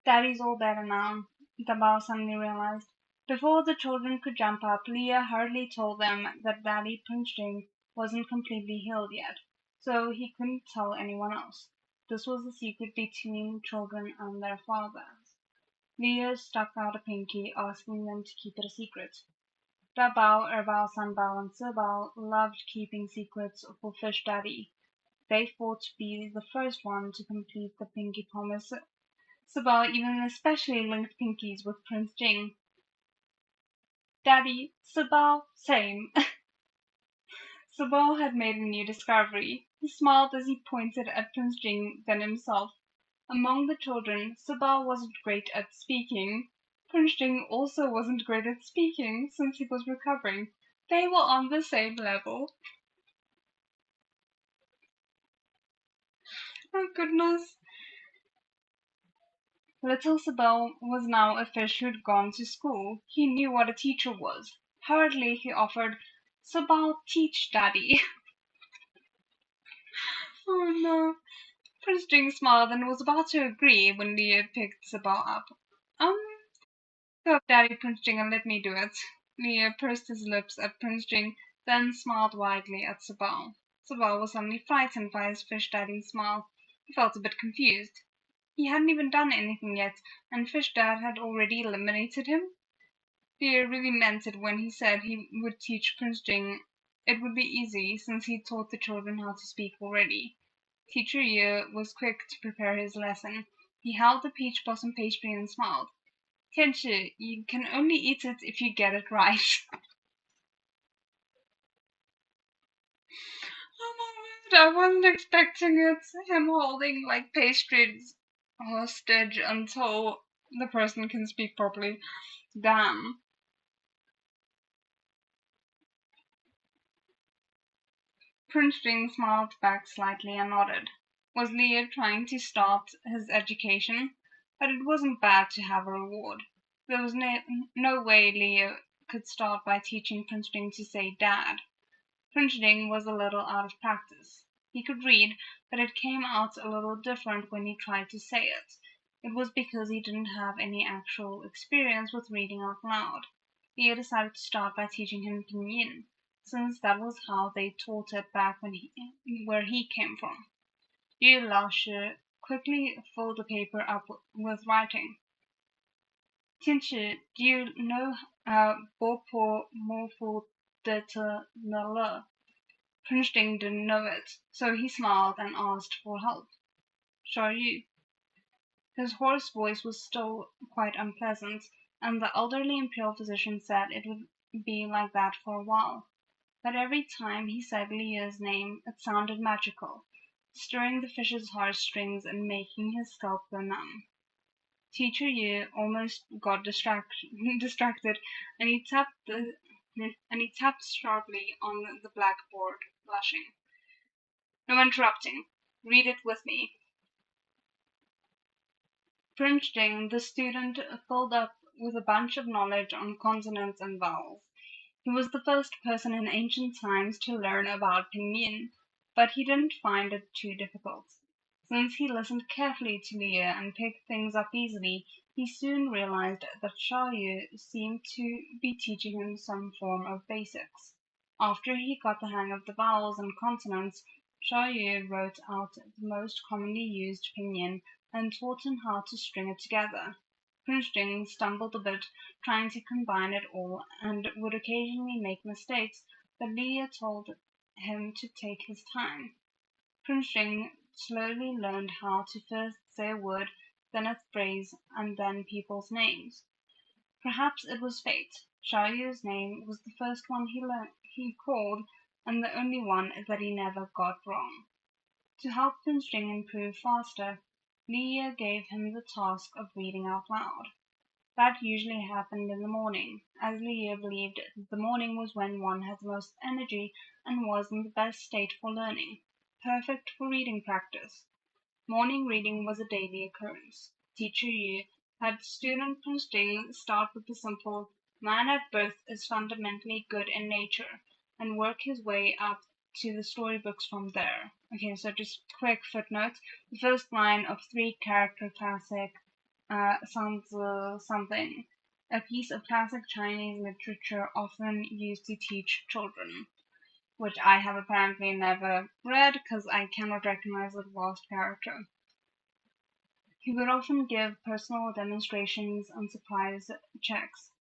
Daddy's all better now, Dabao suddenly realized. Before the children could jump up, Leah hurriedly told them that Daddy Prince Jing wasn't completely healed yet, so he couldn't tell anyone else. This was a secret between children and their fathers. Leah stuck out a pinky, asking them to keep it a secret. Dabao, Erbao, Sanbao, and Sibao loved keeping secrets for Fish Daddy. They fought to be the first one to complete the pinky promise. Sibao even especially linked pinkies with Prince Jing. Daddy, Sibao, same. Sibao had made a new discovery. He smiled as he pointed at Prince Jing, then himself. Among the children, Sibao wasn't great at speaking. Prince Jing also wasn't great at speaking since he was recovering. They were on the same level. Oh goodness. Little Sibel was now a fish who'd gone to school. He knew what a teacher was. Hurriedly he offered, "Sibel, teach Daddy." Oh no. Prince Jing smiled and was about to agree when Leah picked Sibel up. Um, Go up, Daddy, Prince Jing, and let me do it. Leah pursed his lips at Prince Jing, then smiled widely at Sibel. Sibel was suddenly frightened by his fish daddy's smile. He felt a bit confused. He hadn't even done anything yet, and Fish Dad had already eliminated him. Leah really meant it when he said he would teach Prince Jing. It would be easy, since he taught the children how to speak already. Teacher Ye was quick to prepare his lesson. He held the peach blossom pastry and smiled. "Tianchi, you can only eat it if you get it right." Oh my word, I wasn't expecting it. Him holding like pastries hostage until the person can speak properly. Damn. Prince Jing smiled back slightly and nodded. Was Leah trying to start his education? But it wasn't bad to have a reward. There was no way Leah could start by teaching Prince Jing to say Dad. Prince Jing was a little out of practice. He could read, but it came out a little different when he tried to say it. It was because he didn't have any actual experience with reading out loud. Leah decided to start by teaching him pinyin, since that was how they taught it back where he came from. Yu Laoshi quickly filled the paper up with writing. "Tianchi, do you know bo po mo fu de te ne le?" Prince Jing didn't know it, so he smiled and asked for help. "Shall you?" His hoarse voice was still quite unpleasant, and the elderly imperial physician said it would be like that for a while. But every time he said Leah's name it sounded magical, stirring the fish's heartstrings and making his scalp go numb. Teacher Yu almost got distracted, and he tapped sharply on the blackboard, blushing. "No interrupting. Read it with me." Prince Jing, the student, filled up with a bunch of knowledge on consonants and vowels. He was the first person in ancient times to learn about pinyin, but he didn't find it too difficult. Since he listened carefully to Leah and picked things up easily, he soon realized that Xiaoyu seemed to be teaching him some form of basics. After he got the hang of the vowels and consonants, Xiaoyu wrote out the most commonly used pinyin and taught him how to string it together. Prince Jing stumbled a bit, trying to combine it all, and would occasionally make mistakes, but Leah told him to take his time. Prince Jing slowly learned how to first say a word, then a phrase, and then people's names. Perhaps it was fate. Xiaoyu's name was the first one he called, and the only one that he never got wrong. To help Prince Jing improve faster, Leah gave him the task of reading out loud. That usually happened in the morning, as Leah believed the morning was when one has the most energy and was in the best state for learning, perfect for reading practice. Morning reading was a daily occurrence. Teacher Yu had student Prince Jing start with the simple "Man at birth is fundamentally good in nature" and work his way up to the storybooks from there. Okay, so just quick footnote. The first line of three-character classic sounds something. A piece of classic Chinese literature often used to teach children, which I have apparently never read because I cannot recognize the last character. He would often give personal demonstrations and surprise checks.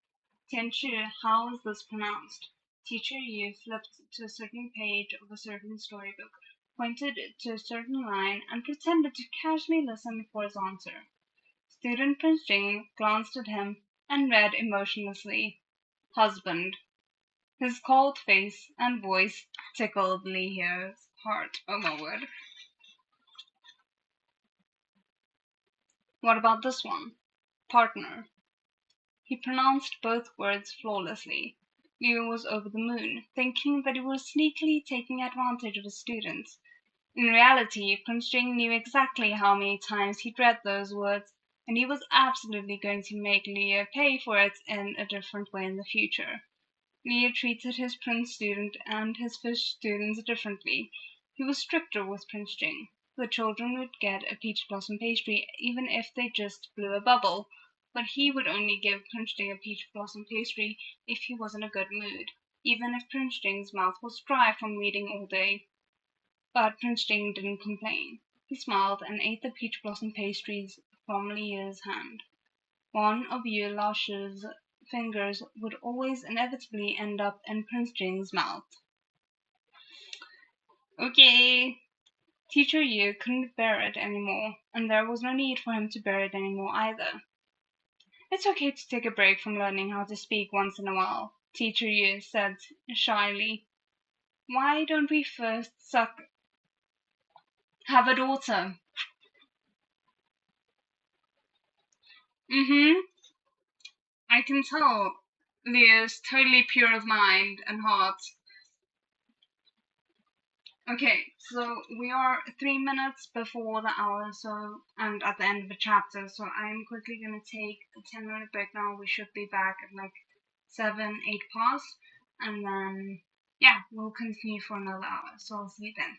"Tianchi, how is this pronounced?" Teacher Yu flipped to a certain page of a certain storybook, pointed to a certain line, and pretended to casually listen for his answer. Student Prince Jing glanced at him and read emotionlessly, "Husband." His cold face and voice tickled Leah's heart. Oh my word. What about this one? "Partner." He pronounced both words flawlessly. Leo was over the moon, thinking that he was sneakily taking advantage of his students. In reality, Prince Jing knew exactly how many times he'd read those words, and he was absolutely going to make Leo pay for it in a different way in the future. Leo treated his prince student and his fish students differently. He was stricter with Prince Jing. The children would get a peach blossom pastry even if they just blew a bubble, but he would only give Prince Jing a peach blossom pastry if he was in a good mood, even if Prince Jing's mouth was dry from reading all day. But Prince Jing didn't complain. He smiled and ate the peach blossom pastries from Leo's hand. One of Yulash's fingers would always inevitably end up in Prince Jing's mouth. Okay. Teacher Yu couldn't bear it anymore, and there was no need for him to bear it anymore either. It's okay to take a break from learning how to speak once in a while, Teacher Yu said shyly. Why don't we first have a daughter? Mm-hmm. I can tell Leo's totally pure of mind and heart. Okay, so we are 3 minutes before the hour, so and at the end of the chapter, so I'm quickly gonna take a 10-minute break now. We should be back at like 7, 8 past, and then yeah, we'll continue for another hour. So I'll see you then.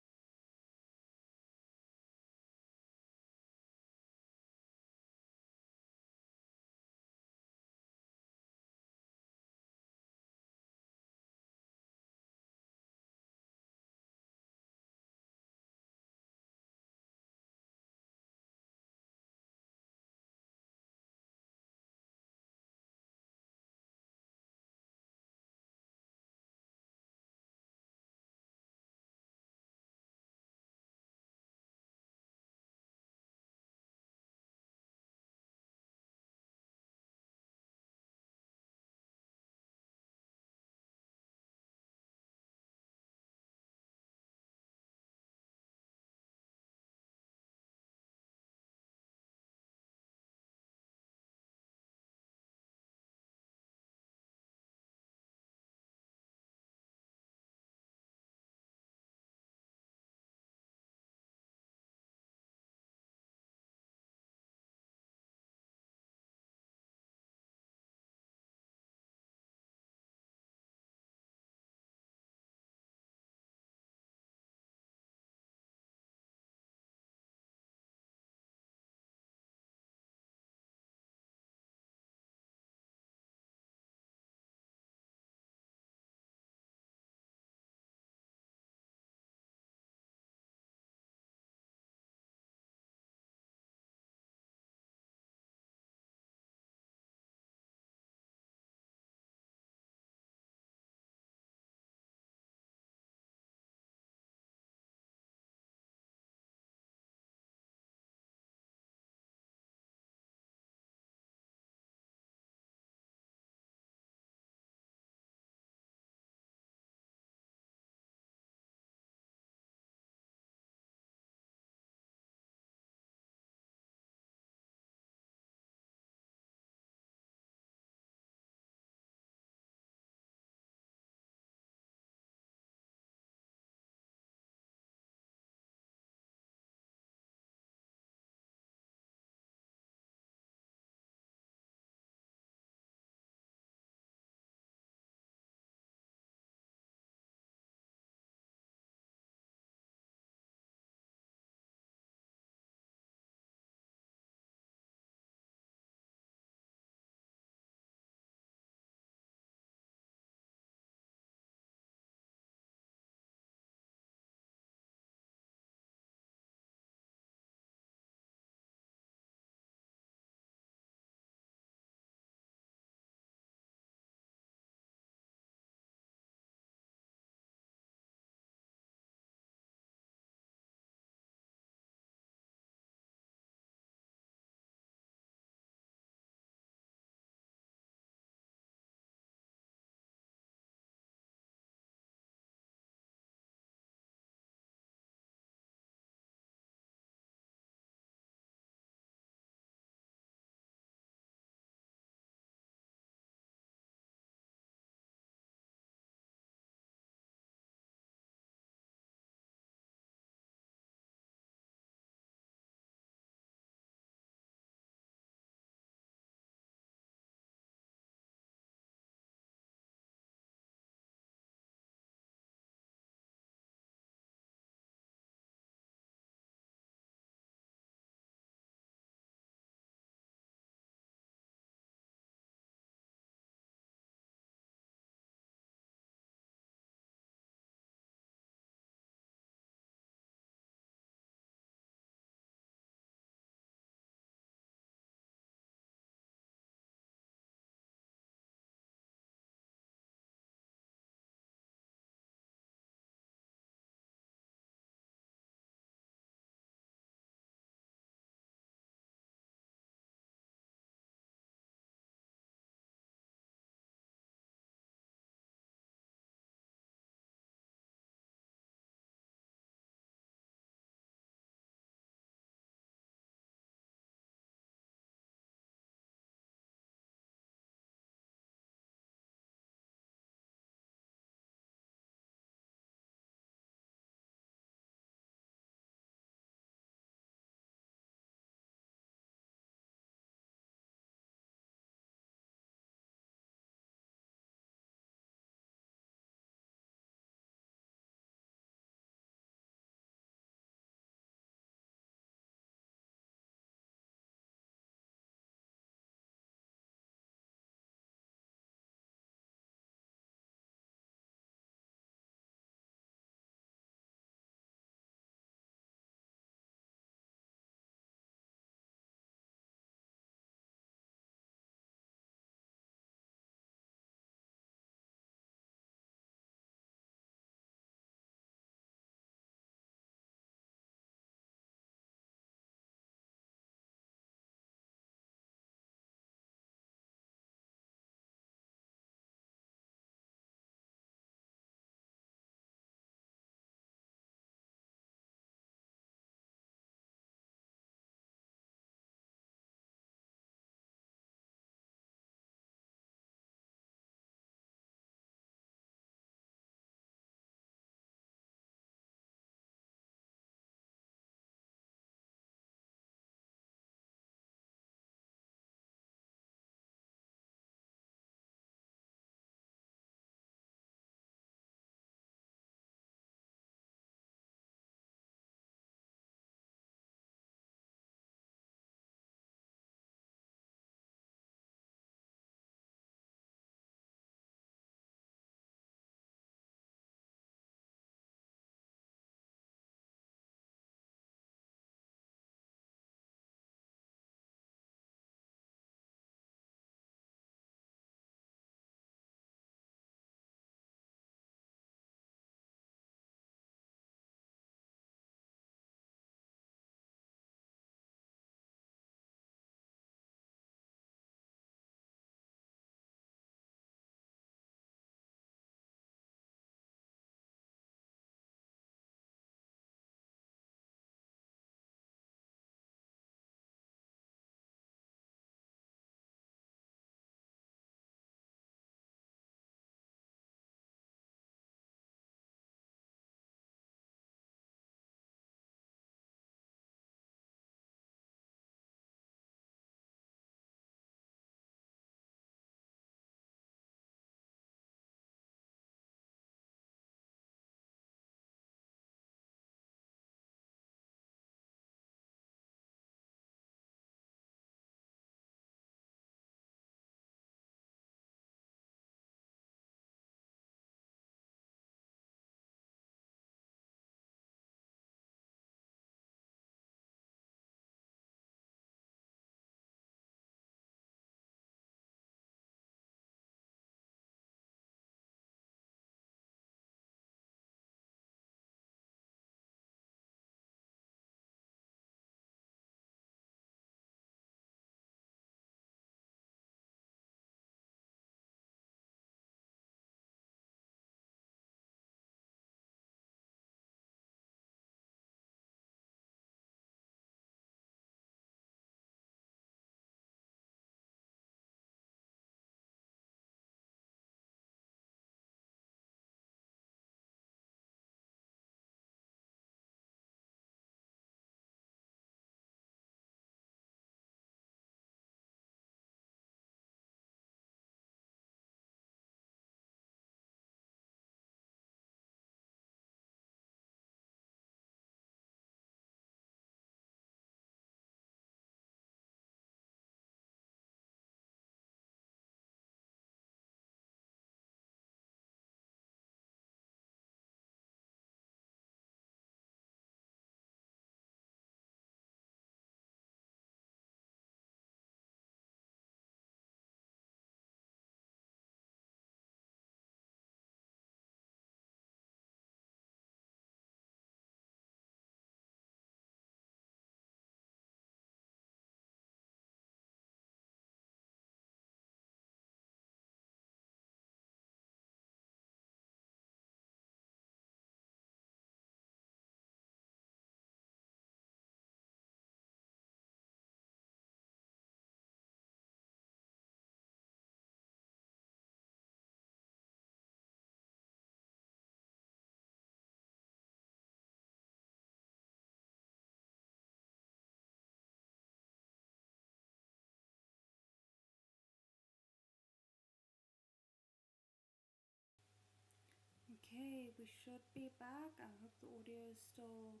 Okay, we should be back. I hope the audio is still.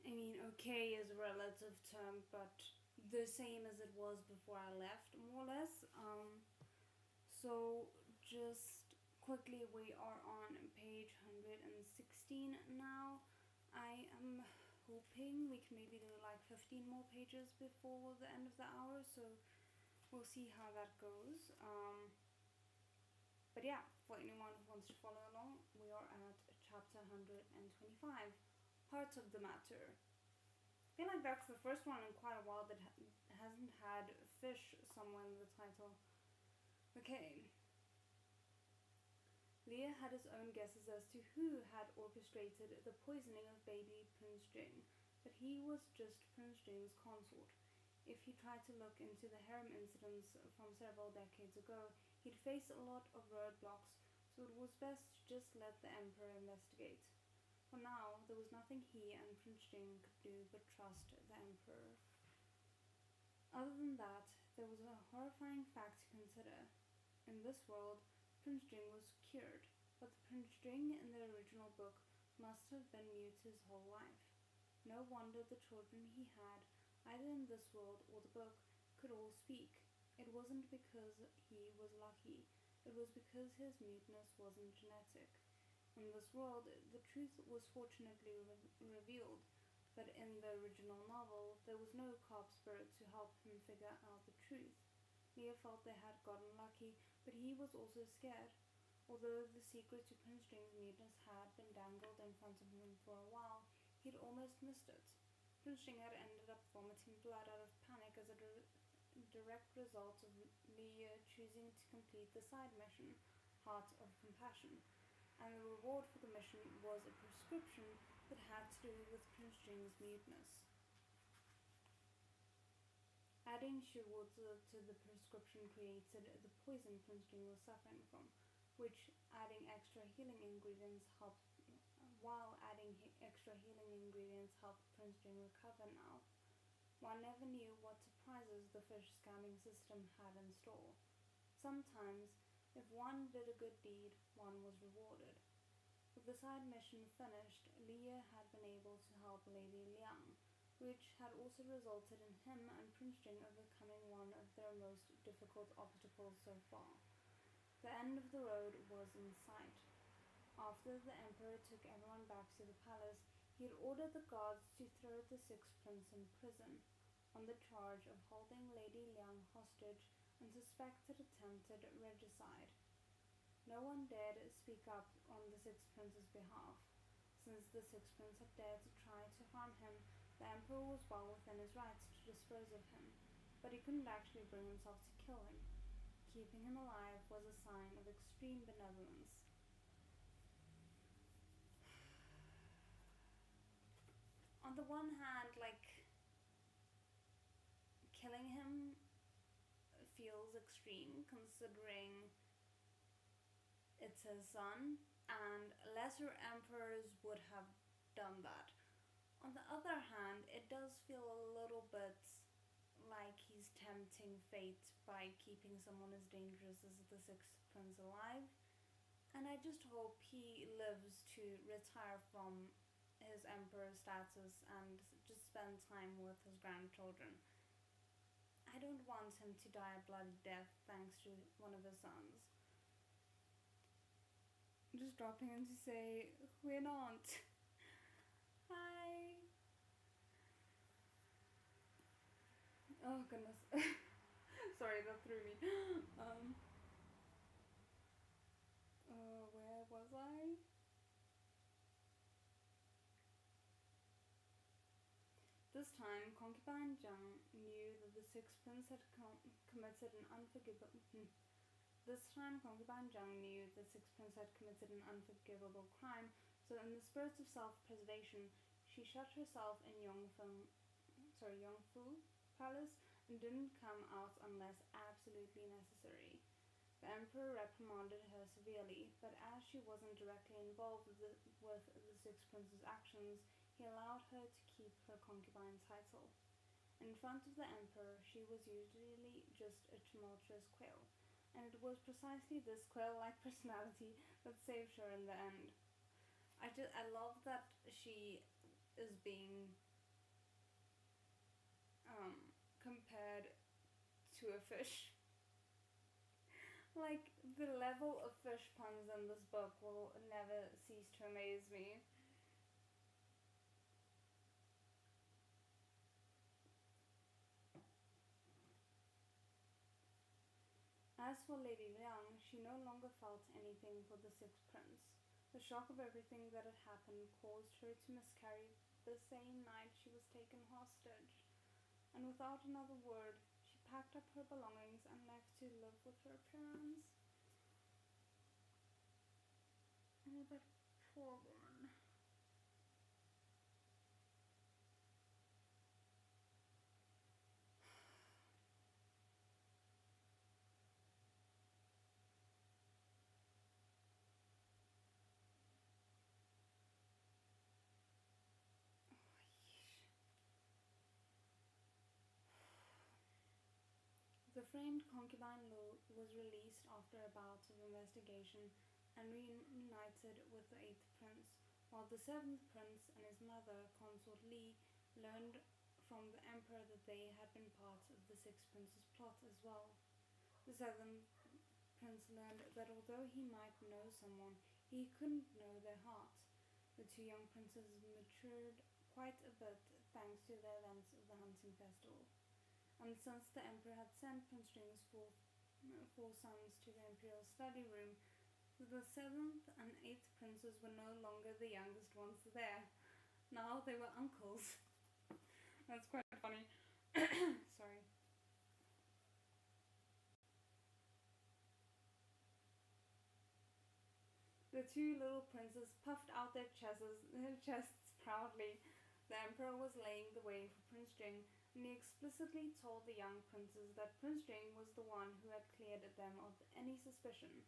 Okay is a relative term, but the same as it was before I left, more or less. So just quickly, we are on page 116 now. I am hoping we can maybe do like 15 more pages before the end of the hour, so we'll see how that goes. But yeah, for anyone who wants to follow along, we are at chapter 125, Heart of the Matter. I feel like that's the first one in quite a while that hasn't had fish somewhere in the title. Okay. Leah had his own guesses as to who had orchestrated the poisoning of baby Prince Jing, but he was just Prince Jing's consort. If he tried to look into the harem incidents from several decades ago, he'd face a lot of roadblocks, so it was best to just let the Emperor investigate. For now, there was nothing he and Prince Jing could do but trust the Emperor. Other than that, there was a horrifying fact to consider. In this world, Prince Jing was cured, but the Prince Jing in the original book must have been mute his whole life. No wonder the children he had, either in this world or the book, could all speak. It wasn't because he was lucky, it was because his muteness wasn't genetic. In this world, the truth was fortunately revealed, but in the original novel, there was no cop spirit to help him figure out the truth. Leah felt they had gotten lucky, but he was also scared. Although the secret to Prince Jing's muteness had been dangled in front of him for a while, he'd almost missed it. Prince Jing had ended up vomiting blood out of panic as a direct result of Leah choosing to complete the side mission, Heart of Compassion, and the reward for the mission was a prescription that had to do with Prince Jing's muteness. Adding sugarwater to the prescription created the poison Prince Jing was suffering from, which adding extra healing ingredients helped Prince Jing recover now. One never knew what surprises the fish scanning system had in store. Sometimes, if one did a good deed, one was rewarded. With the side mission finished, Leah had been able to help Lady Liang, which had also resulted in him and Prince Jing overcoming one of their most difficult obstacles so far. The end of the road was in sight. After the Emperor took everyone back to the palace, he had ordered the guards to throw the sixth prince in prison, on the charge of holding Lady Liang hostage and suspected attempted regicide. No one dared speak up on the sixth prince's behalf. Since the sixth prince had dared to try to harm him, the Emperor was well within his rights to dispose of him, but he couldn't actually bring himself to kill him. Keeping him alive was a sign of extreme benevolence. On the one hand, killing him feels extreme considering it's his son, and lesser emperors would have done that. On the other hand, it does feel a little bit like he's tempting fate by keeping someone as dangerous as the sixth prince alive, and I just hope he lives to retire from his emperor status and just spend time with his grandchildren. I don't want him to die a bloody death thanks to one of his sons. I'm just dropping in to say, we're not. Hi. Oh goodness. Sorry, that threw me. Where was I? This time, concubine Zhang knew that the sixth prince had committed an unforgivable. Crime. So, in the spirit of self-preservation, she shut herself in Yongfu Palace and didn't come out unless absolutely necessary. The Emperor reprimanded her severely, but as she wasn't directly involved with the sixth prince's actions, he allowed her to keep her concubine title. In front of the Emperor, she was usually just a tumultuous quail, and it was precisely this quail-like personality that saved her in the end. I love that she is being compared to a fish. Like, the level of fish puns in this book will never cease to amaze me. As for Lady Liang, she no longer felt anything for the sixth prince. The shock of everything that had happened caused her to miscarry the same night she was taken hostage, and without another word, she packed up her belongings and left to live with her parents. Oh, that poor woman. The framed concubine Lu was released after a bout of investigation and reunited with the eighth prince, while the seventh prince and his mother, consort Li, learned from the emperor that they had been part of the sixth prince's plot as well. The seventh prince learned that although he might know someone, he couldn't know their hearts. The two young princes matured quite a bit thanks to the events of the hunting festival. And since the emperor had sent Prince Jing's four sons to the imperial study room, the seventh and eighth princes were no longer the youngest ones there. Now they were uncles. That's quite funny. Sorry. The two little princes puffed out their chests proudly. The emperor was laying the way for Prince Jing, and he explicitly told the young princes that Prince Jing was the one who had cleared them of any suspicion.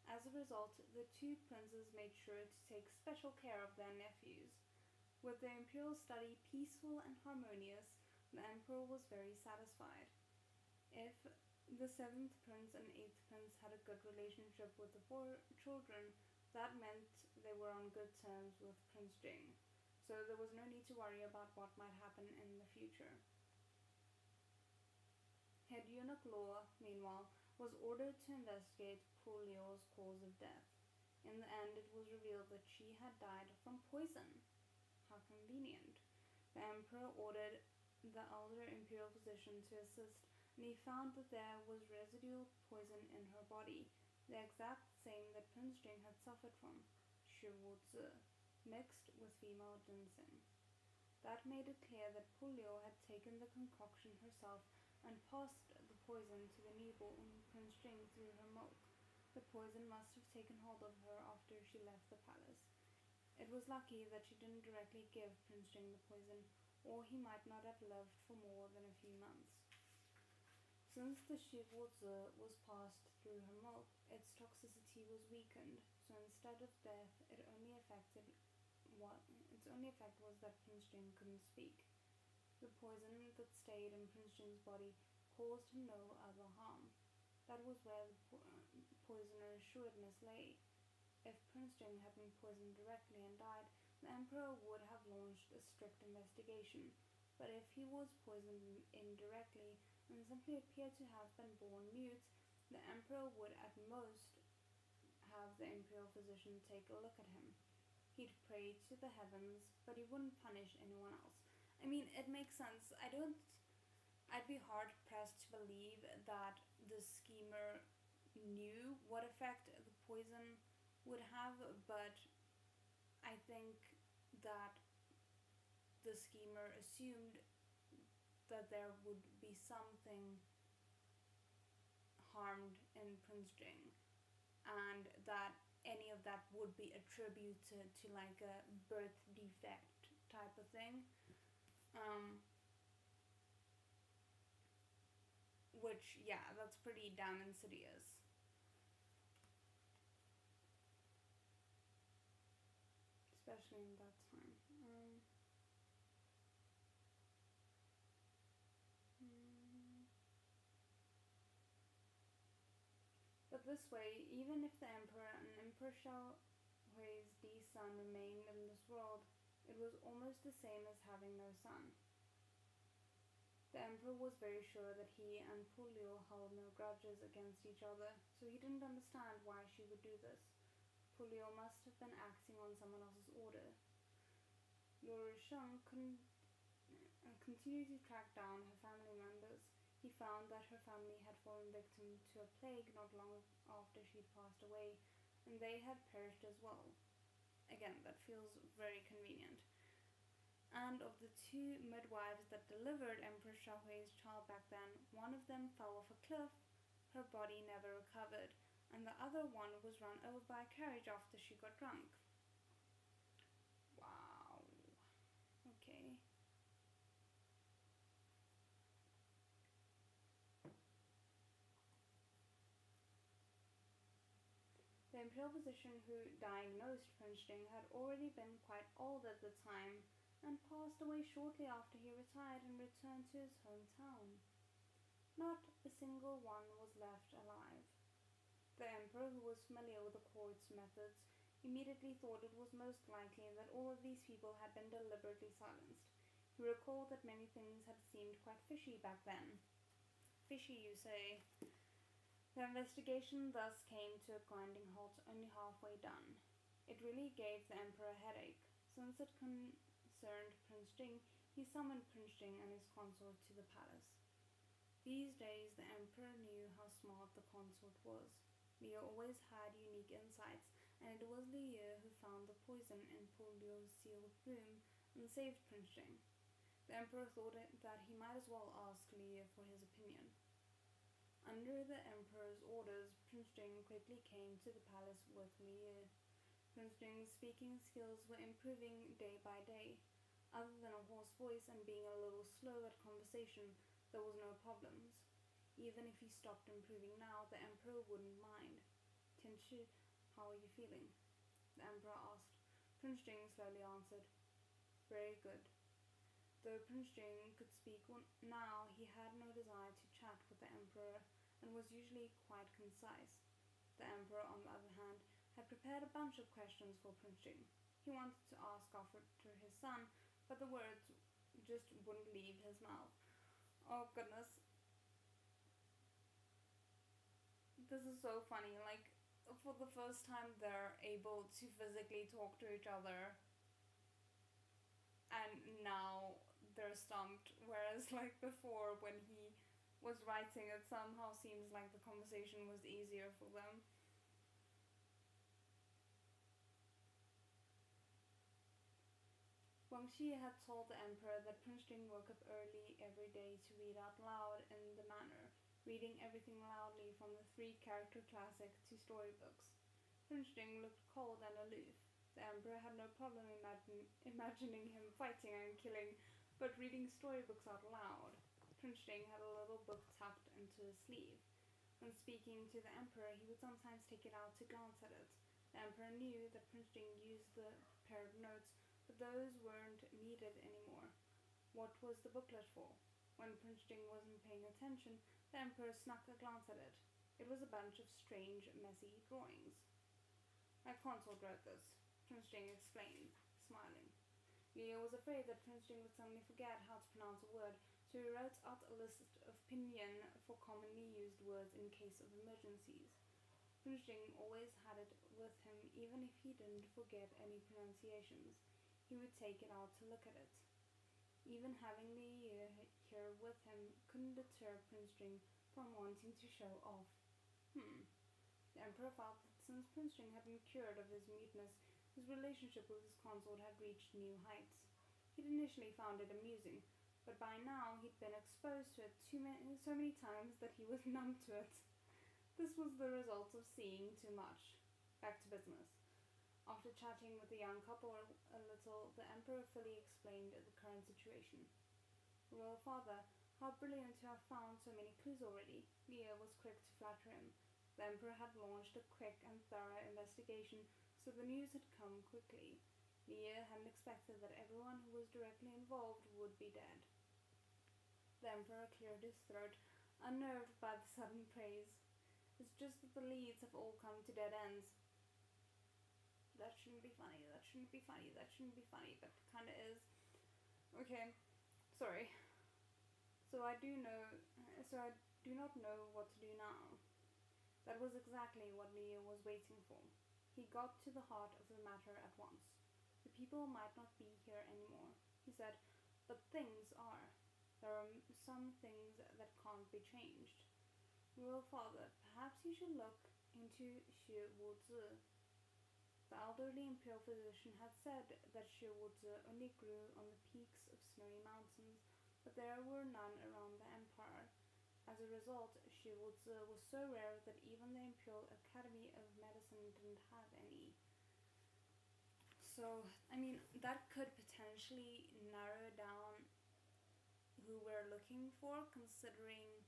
As a result, the two princes made sure to take special care of their nephews. With the imperial study peaceful and harmonious, the emperor was very satisfied. If the seventh prince and eighth prince had a good relationship with the four children, that meant they were on good terms with Prince Jing, so there was no need to worry about what might happen in the future. Head eunuch Law, meanwhile, was ordered to investigate Pu Liu's cause of death. In the end, it was revealed that she had died from poison. How convenient. The emperor ordered the elder imperial physician to assist, and he found that there was residual poison in her body, the exact same that Prince Jing had suffered from, shiwuzi, mixed with female ginseng. That made it clear that Pu Liu had taken the concoction herself and passed the poison to the newborn Prince Jing through her milk. The poison must have taken hold of her after she left the palace. It was lucky that she didn't directly give Prince Jing the poison, or he might not have lived for more than a few months. Since the shiwuzi was passed through her milk, its toxicity was weakened, so instead of death, its only effect was that Prince Jing couldn't speak. The poison that stayed in Prince Jing's body caused him no other harm. That was where the poisoner's shrewdness lay. If Prince Jing had been poisoned directly and died, the emperor would have launched a strict investigation. But if he was poisoned indirectly and simply appeared to have been born mute, the emperor would at most have the imperial physician take a look at him. He'd pray to the heavens, but he wouldn't punish anyone else. I mean, it makes sense. I'd be hard pressed to believe that the schemer knew what effect the poison would have, but I think that the schemer assumed that there would be something harmed in Prince Jing, and that any of that would be attributed to like a birth defect type of thing. Which, yeah, that's pretty damn insidious. Especially in that time. Hmm. Put this way, even if the emperor and Emperor Xiaohui's son remained in this world, it was almost the same as having no son. The emperor was very sure that he and Pu Liu held no grudges against each other, so he didn't understand why she would do this. Pu Liu must have been acting on someone else's order. Liu Risheng continued to track down her family members. He found that her family had fallen victim to a plague not long after she'd passed away, and they had perished as well. Again, that feels very convenient. And of the two midwives that delivered Emperor Shaohui's child back then, one of them fell off a cliff, her body never recovered, and the other one was run over by a carriage after she got drunk. Wow. Okay. The imperial physician who diagnosed Prince Jing had already been quite old at the time and passed away shortly after he retired and returned to his hometown. Not a single one was left alive. The emperor, who was familiar with the court's methods, immediately thought it was most likely that all of these people had been deliberately silenced. He recalled that many things had seemed quite fishy back then. Fishy, you say? The investigation thus came to a grinding halt only halfway done. It really gave the emperor a headache. Since it concerned Prince Jing, he summoned Prince Jing and his consort to the palace. These days the emperor knew how smart the consort was. Liu always had unique insights, and it was Liu who found the poison in Pu Liu's sealed room and saved Prince Jing. The emperor thought that he might as well ask Liu for his opinion. Under the emperor's orders, Prince Jing quickly came to the palace with Liu. Prince Jing's speaking skills were improving day by day. Other than a hoarse voice and being a little slow at conversation, there was no problems. Even if he stopped improving now, the emperor wouldn't mind. Tianchi, how are you feeling? The emperor asked. Prince Jing slowly answered, very good. Though Prince Jing could speak now, he had no desire to chat with the emperor and was usually quite concise. The emperor, on the other hand, had prepared a bunch of questions for Prince Jing. He wanted to ask after his son, but the words just wouldn't leave his mouth. Oh goodness. This is so funny. Like, for the first time, they're able to physically talk to each other, and now they're stumped. Whereas, like, before, when he was writing, it somehow seems like the conversation was easier for them. Wang Shi had told the emperor that Prince Jing woke up early every day to read out loud in the manor, reading everything loudly from the 3-character classic to storybooks. Prince Jing looked cold and aloof. The emperor had no problem imagining him fighting and killing, but reading storybooks out loud. Prince Jing had a little book tucked into his sleeve. When speaking to the emperor, he would sometimes take it out to glance at it. The emperor knew that Prince Jing used the prepared notes, but those weren't needed anymore. What was the booklet for? When Prince Jing wasn't paying attention, the emperor snuck a glance at it. It was a bunch of strange, messy drawings. My consort wrote this, Prince Jing explained, smiling. Liu was afraid that Prince Jing would suddenly forget how to pronounce a word, so he wrote out a list of pinyin for commonly used words in case of emergencies. Prince Jing always had it with him, even if he didn't forget any pronunciations. He would take it out to look at it. Even having Liu here with him couldn't deter Prince Jing from wanting to show off. The emperor felt that since Prince Jing had been cured of his muteness, his relationship with his consort had reached new heights. He'd initially found it amusing, but by now he'd been exposed to it so many times that he was numb to it. This was the result of seeing too much. Back to business. After chatting with the young couple a little, the emperor fully explained the current situation. Royal father, how brilliant to have found so many clues already. Liu was quick to flatter him. The emperor had launched a quick and thorough investigation, so the news had come quickly. Liu hadn't expected that everyone who was directly involved would be dead. The emperor cleared his throat, unnerved by the sudden praise. It's just that the leads have all come to dead ends. That shouldn't be funny, that shouldn't be funny, that shouldn't be funny, but kinda is. Okay, sorry. So I do not know what to do now. That was exactly what Leo was waiting for. He got to the heart of the matter at once. The people might not be here anymore, he said, but things are. There are some things that can't be changed. Well, father, perhaps you should look into Xue Wuzi. The elderly imperial physician had said that Xue Wuzi only grew on the peaks of snowy mountains, but there were none around the empire. As a result, Xue Wuzi was so rare that even the Imperial Academy of Medicine didn't have any. So, I mean, that could potentially narrow down who we're looking for, considering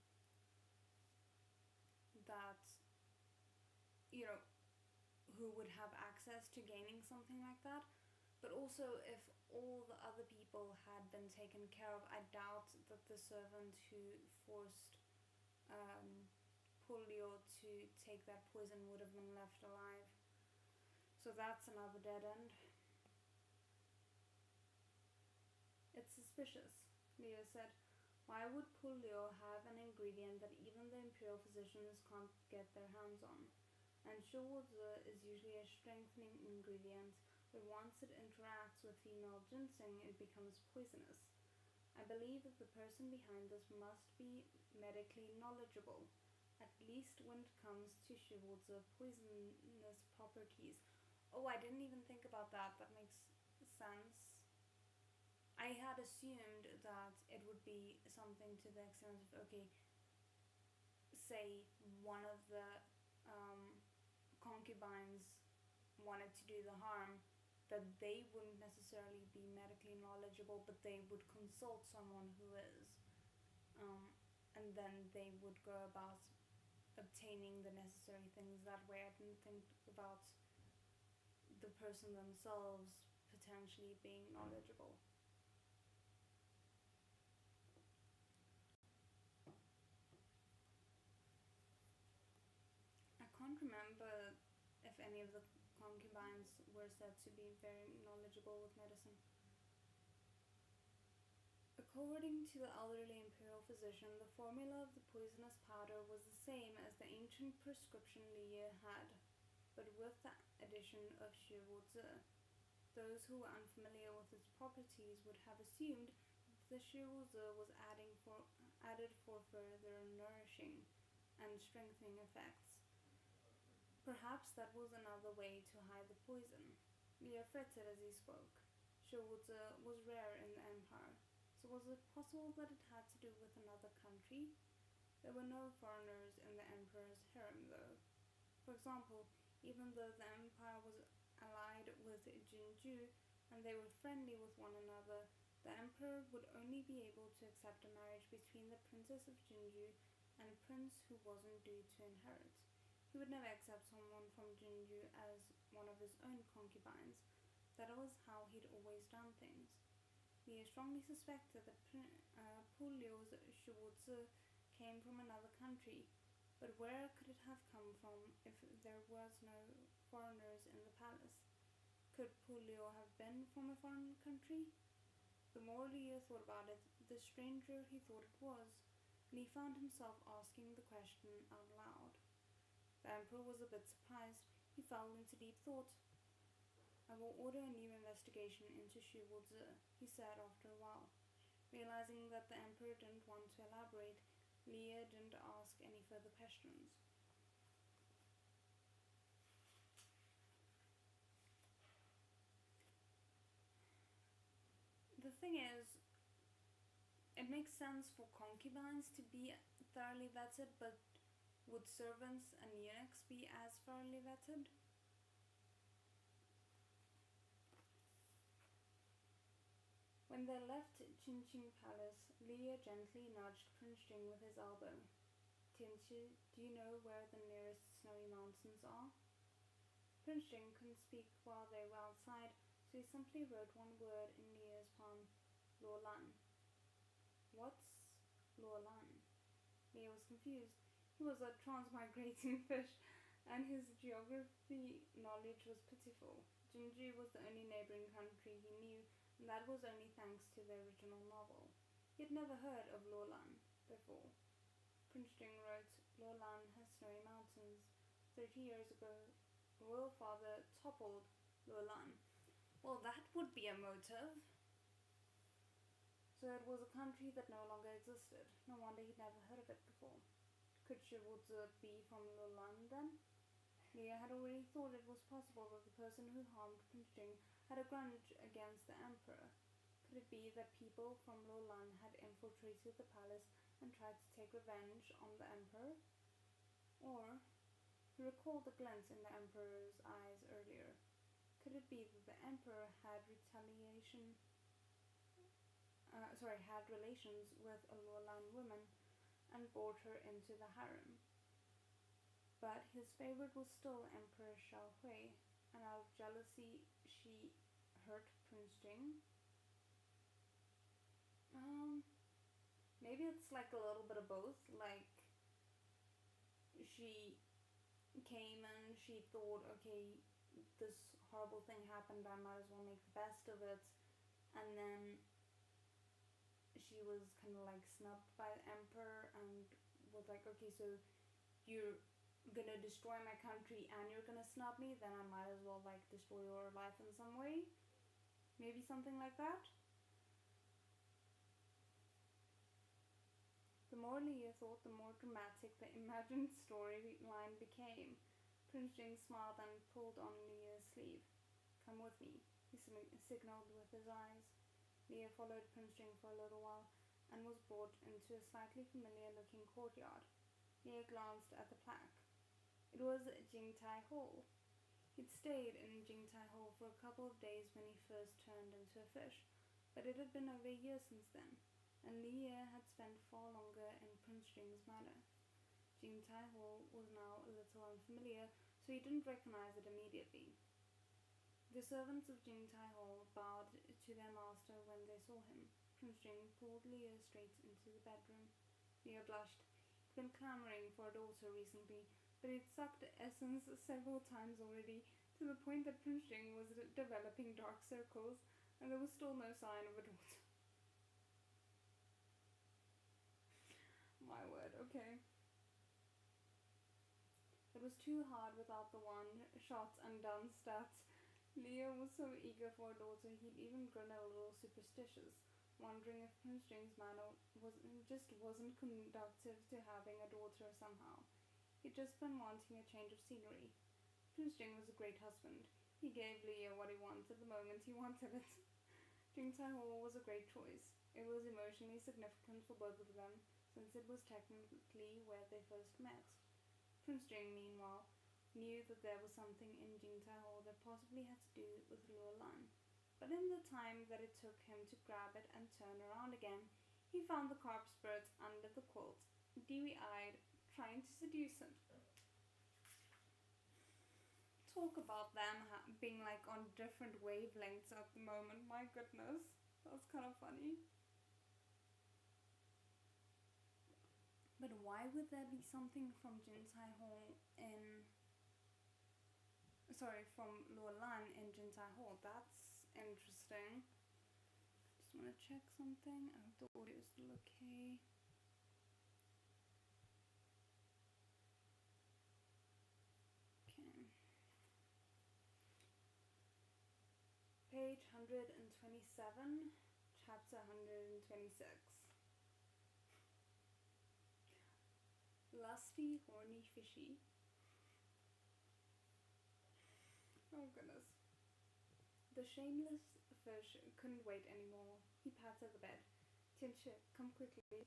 that, you know, who would have access to gaining something like that. But also, if all the other people had been taken care of, I doubt that the servant who forced Polio to take that poison would have been left alive. So that's another dead end. It's suspicious, Leo said. Why would Polio have an ingredient that even the imperial physicians can't get their hands on? And Shouwozi is usually a strengthening ingredient, but once it interacts with female ginseng, it becomes poisonous. I believe that the person behind this must be medically knowledgeable, at least when it comes to Shouwozi poisonous properties. Oh, I didn't even think about that. That makes sense. I had assumed that it would be something to the extent of, okay, say one of the concubines wanted to do the harm, that they wouldn't necessarily be medically knowledgeable, but they would consult someone who is. And then they would go about obtaining the necessary things that way. I didn't think about the person themselves potentially being knowledgeable. I can't remember if any of the concubines were said to be very knowledgeable with medicine. According to the elderly imperial physician, the formula of the poisonous powder was the same as the ancient prescription Liye had, but with the addition of Shouwozi. Those who were unfamiliar with its properties would have assumed that the Shouwozi was added for further nourishing and strengthening effects. Perhaps that was another way to hide the poison. Liye fretted as he spoke. Shouwozi was rare in the empire. So was it possible that it had to do with another country? There were no foreigners in the emperor's harem, though. For example, even though the empire was allied with Jinju and they were friendly with one another, the emperor would only be able to accept a marriage between the princess of Jinju and a prince who wasn't due to inherit. He would never accept someone from Jinju as one of his own concubines. That was how he'd always done things. He strongly suspected that Polio's Shouwozi came from another country, but where could it have come from if there was no foreigners in the palace? Could Polio have been from a foreign country? The more Leo thought about it, the stranger he thought it was, and he found himself asking the question out loud. The emperor was a bit surprised. He fell into deep thought. I will order a new investigation into Shouwozi, he said after a while. Realizing that the emperor didn't want to elaborate, Liye didn't ask any further questions. The thing is, it makes sense for concubines to be thoroughly vetted, but would servants and eunuchs be as thoroughly vetted? When they left Qingqing Palace, Liye gently nudged Prince Jing with his elbow. Tianqi, do you know where the nearest snowy mountains are? Prince Jing couldn't speak while they were outside, so he simply wrote one word in Liye's palm, Luolan. What's Luolan? Liye was confused. He was a transmigrating fish, and his geography knowledge was pitiful. Jinji was the only neighboring country he knew, and that was only thanks to the original novel. He had never heard of Lolan before. Prince Jing wrote, Lolan has snowy mountains. 30 years ago, the royal father toppled Lolan. Well, that would be a motive. So it was a country that no longer existed. No wonder he'd never heard of it before. Could Shibuya be from Lolan then? Leah had already thought it was possible that the person who harmed Prince Jing had a grudge against the emperor. Could it be that people from Lolan had infiltrated the palace and tried to take revenge on the emperor? Or, he recalled the glint in the emperor's eyes earlier. Could it be that the emperor had had relations with a Lolan woman and brought her into the harem? But his favorite was still Emperor Xiaohui, and out of jealousy she hurt Prince Jing. Maybe it's like a little bit of both. Like, she came and she thought, okay, this horrible thing happened, I might as well make the best of it. And then she was kind of like snubbed by the emperor and was like, okay, so you're gonna destroy my country and you're gonna snub me, then I might as well like destroy your life in some way. Maybe something like that. The more Leah thought, the more dramatic the imagined storyline became. Prince Jing smiled and pulled on Leah's sleeve. Come with me, he signaled with his eyes. Leah followed Prince Jing for a little while and was brought into a slightly familiar-looking courtyard. Leah glanced at the plaque. It was Jingtai Hall. He'd stayed in Jingtai Hall for a couple of days when he first turned into a fish, but it had been over a year since then, and Leah had spent far longer in Prince Jing's manor. Jingtai Hall was now a little unfamiliar, so he didn't recognize it immediately. The servants of Jingtai Hall bowed to their master when they saw him. Prince Jing pulled Leah straight into the bedroom. Leah blushed. He'd been clamoring for a daughter recently, but he'd sucked essence several times already, to the point that Prince Jing was developing dark circles, and there was still no sign of a daughter. My word, okay. It was too hard without the one-shot and done stats. Leah was so eager for a daughter he'd even grown a little superstitious, wondering if Prince Jing's manner wasn't conducive to having a daughter somehow. He'd just been wanting a change of scenery. Prince Jing was a great husband. He gave Leah what he wanted the moment he wanted it. Jingtai Hall was a great choice. It was emotionally significant for both of them, since it was technically where they first met. Prince Jing, meanwhile, knew that there was something in Jingtai Hall that possibly had to do with Luolan. But in the time that it took him to grab it and turn around again, he found the carp spirit under the quilt, dewy-eyed, trying to seduce him. Talk about them being like on different wavelengths at the moment. My goodness, that's kind of funny. But why would there be something from Jingtai Hall from Luolan in Jingtai Hall? That's interesting. Just want to check something. I hope the audio is still okay. Okay. Page 127, chapter 126. Lusty, horny, fishy. Oh goodness. The shameless fish couldn't wait anymore. He patted the bed. Tianchi, come quickly.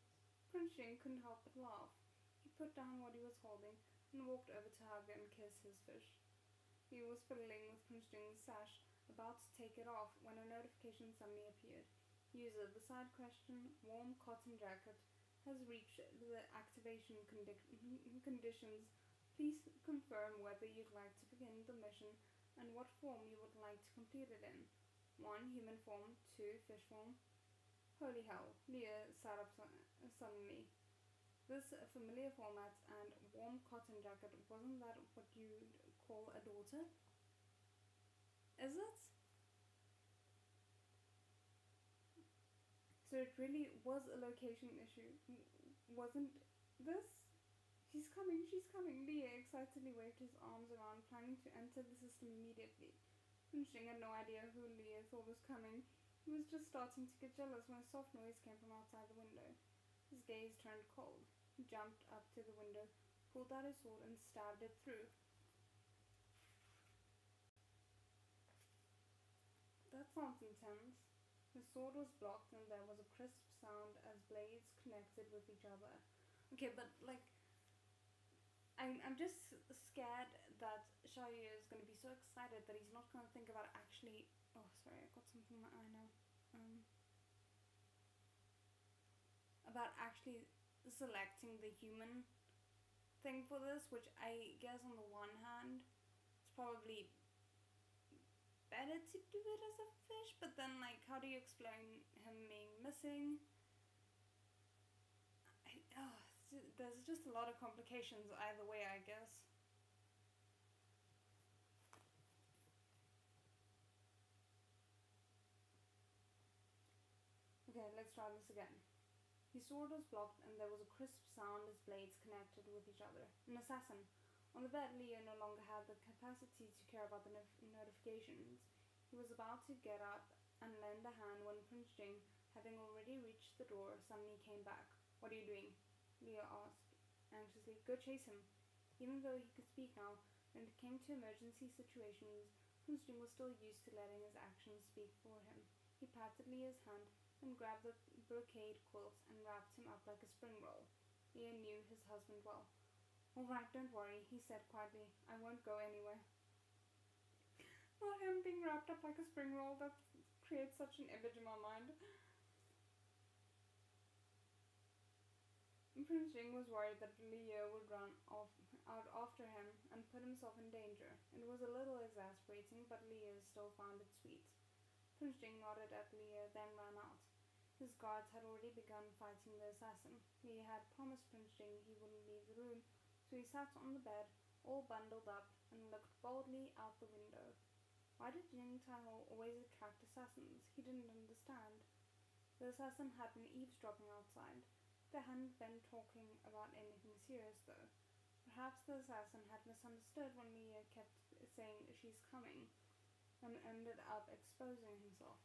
Prince Jing couldn't help but laugh. He put down what he was holding and walked over to hug and kiss his fish. He was fiddling with Prince Jing's sash, about to take it off, when a notification suddenly appeared. User, the side question, warm cotton jacket, has reached the activation conditions. Please confirm whether you'd like to begin the mission and what form you would like to complete it in. 1. Human form. 2. Fish form. Holy hell, Leah sat up suddenly. This familiar format and warm cotton jacket, wasn't that what you'd call a daughter? Is it? So it really was a location issue, wasn't this? She's coming. Leah excitedly waved his arms around, planning to enter the system immediately. Finching had no idea who Leah thought was coming. He was just starting to get jealous when a soft noise came from outside the window. His gaze turned cold. He jumped up to the window, pulled out his sword, and stabbed it through. That sounds intense. His sword was blocked, and there was a crisp sound as blades connected with each other. Okay, but I'm just scared that Xiaoyu is going to be so excited that he's not going to think about actually. Oh, sorry, I got something in my eye now. About actually selecting the human thing for this, which I guess on the one hand, it's probably better to do it as a fish, but then, like, how do you explain him being missing? There's just a lot of complications either way, I guess. Okay, let's try this again. His sword was blocked, and there was a crisp sound as blades connected with each other. An assassin. On the bed, Leo no longer had the capacity to care about the notifications. He was about to get up and lend a hand when Prince Jing, having already reached the door, suddenly came back. "What are you doing?" Leo asked anxiously. "Go chase him." Even though he could speak now, when it came to emergency situations, Prince Jing was still used to letting his actions speak for him. He patted Leo's hand, then grabbed the brocade quilt and wrapped him up like a spring roll. Leo knew his husband well. "All right, don't worry," he said quietly. "I won't go anywhere." Not him being wrapped up like a spring roll, that creates such an image in my mind. Prince Jing was worried that Leo would run out after him and put himself in danger. It was a little exasperating, but Leo still found it sweet. Prince Jing nodded at Leo, then ran out. His guards had already begun fighting the assassin. Leo had promised Prince Jing he wouldn't leave the room, so he sat on the bed, all bundled up, and looked boldly out the window. Why did Jing Taiho always attract assassins? He didn't understand. The assassin had been eavesdropping outside. They hadn't been talking about anything serious, though. Perhaps the assassin had misunderstood when Leo kept saying she's coming, and ended up exposing himself.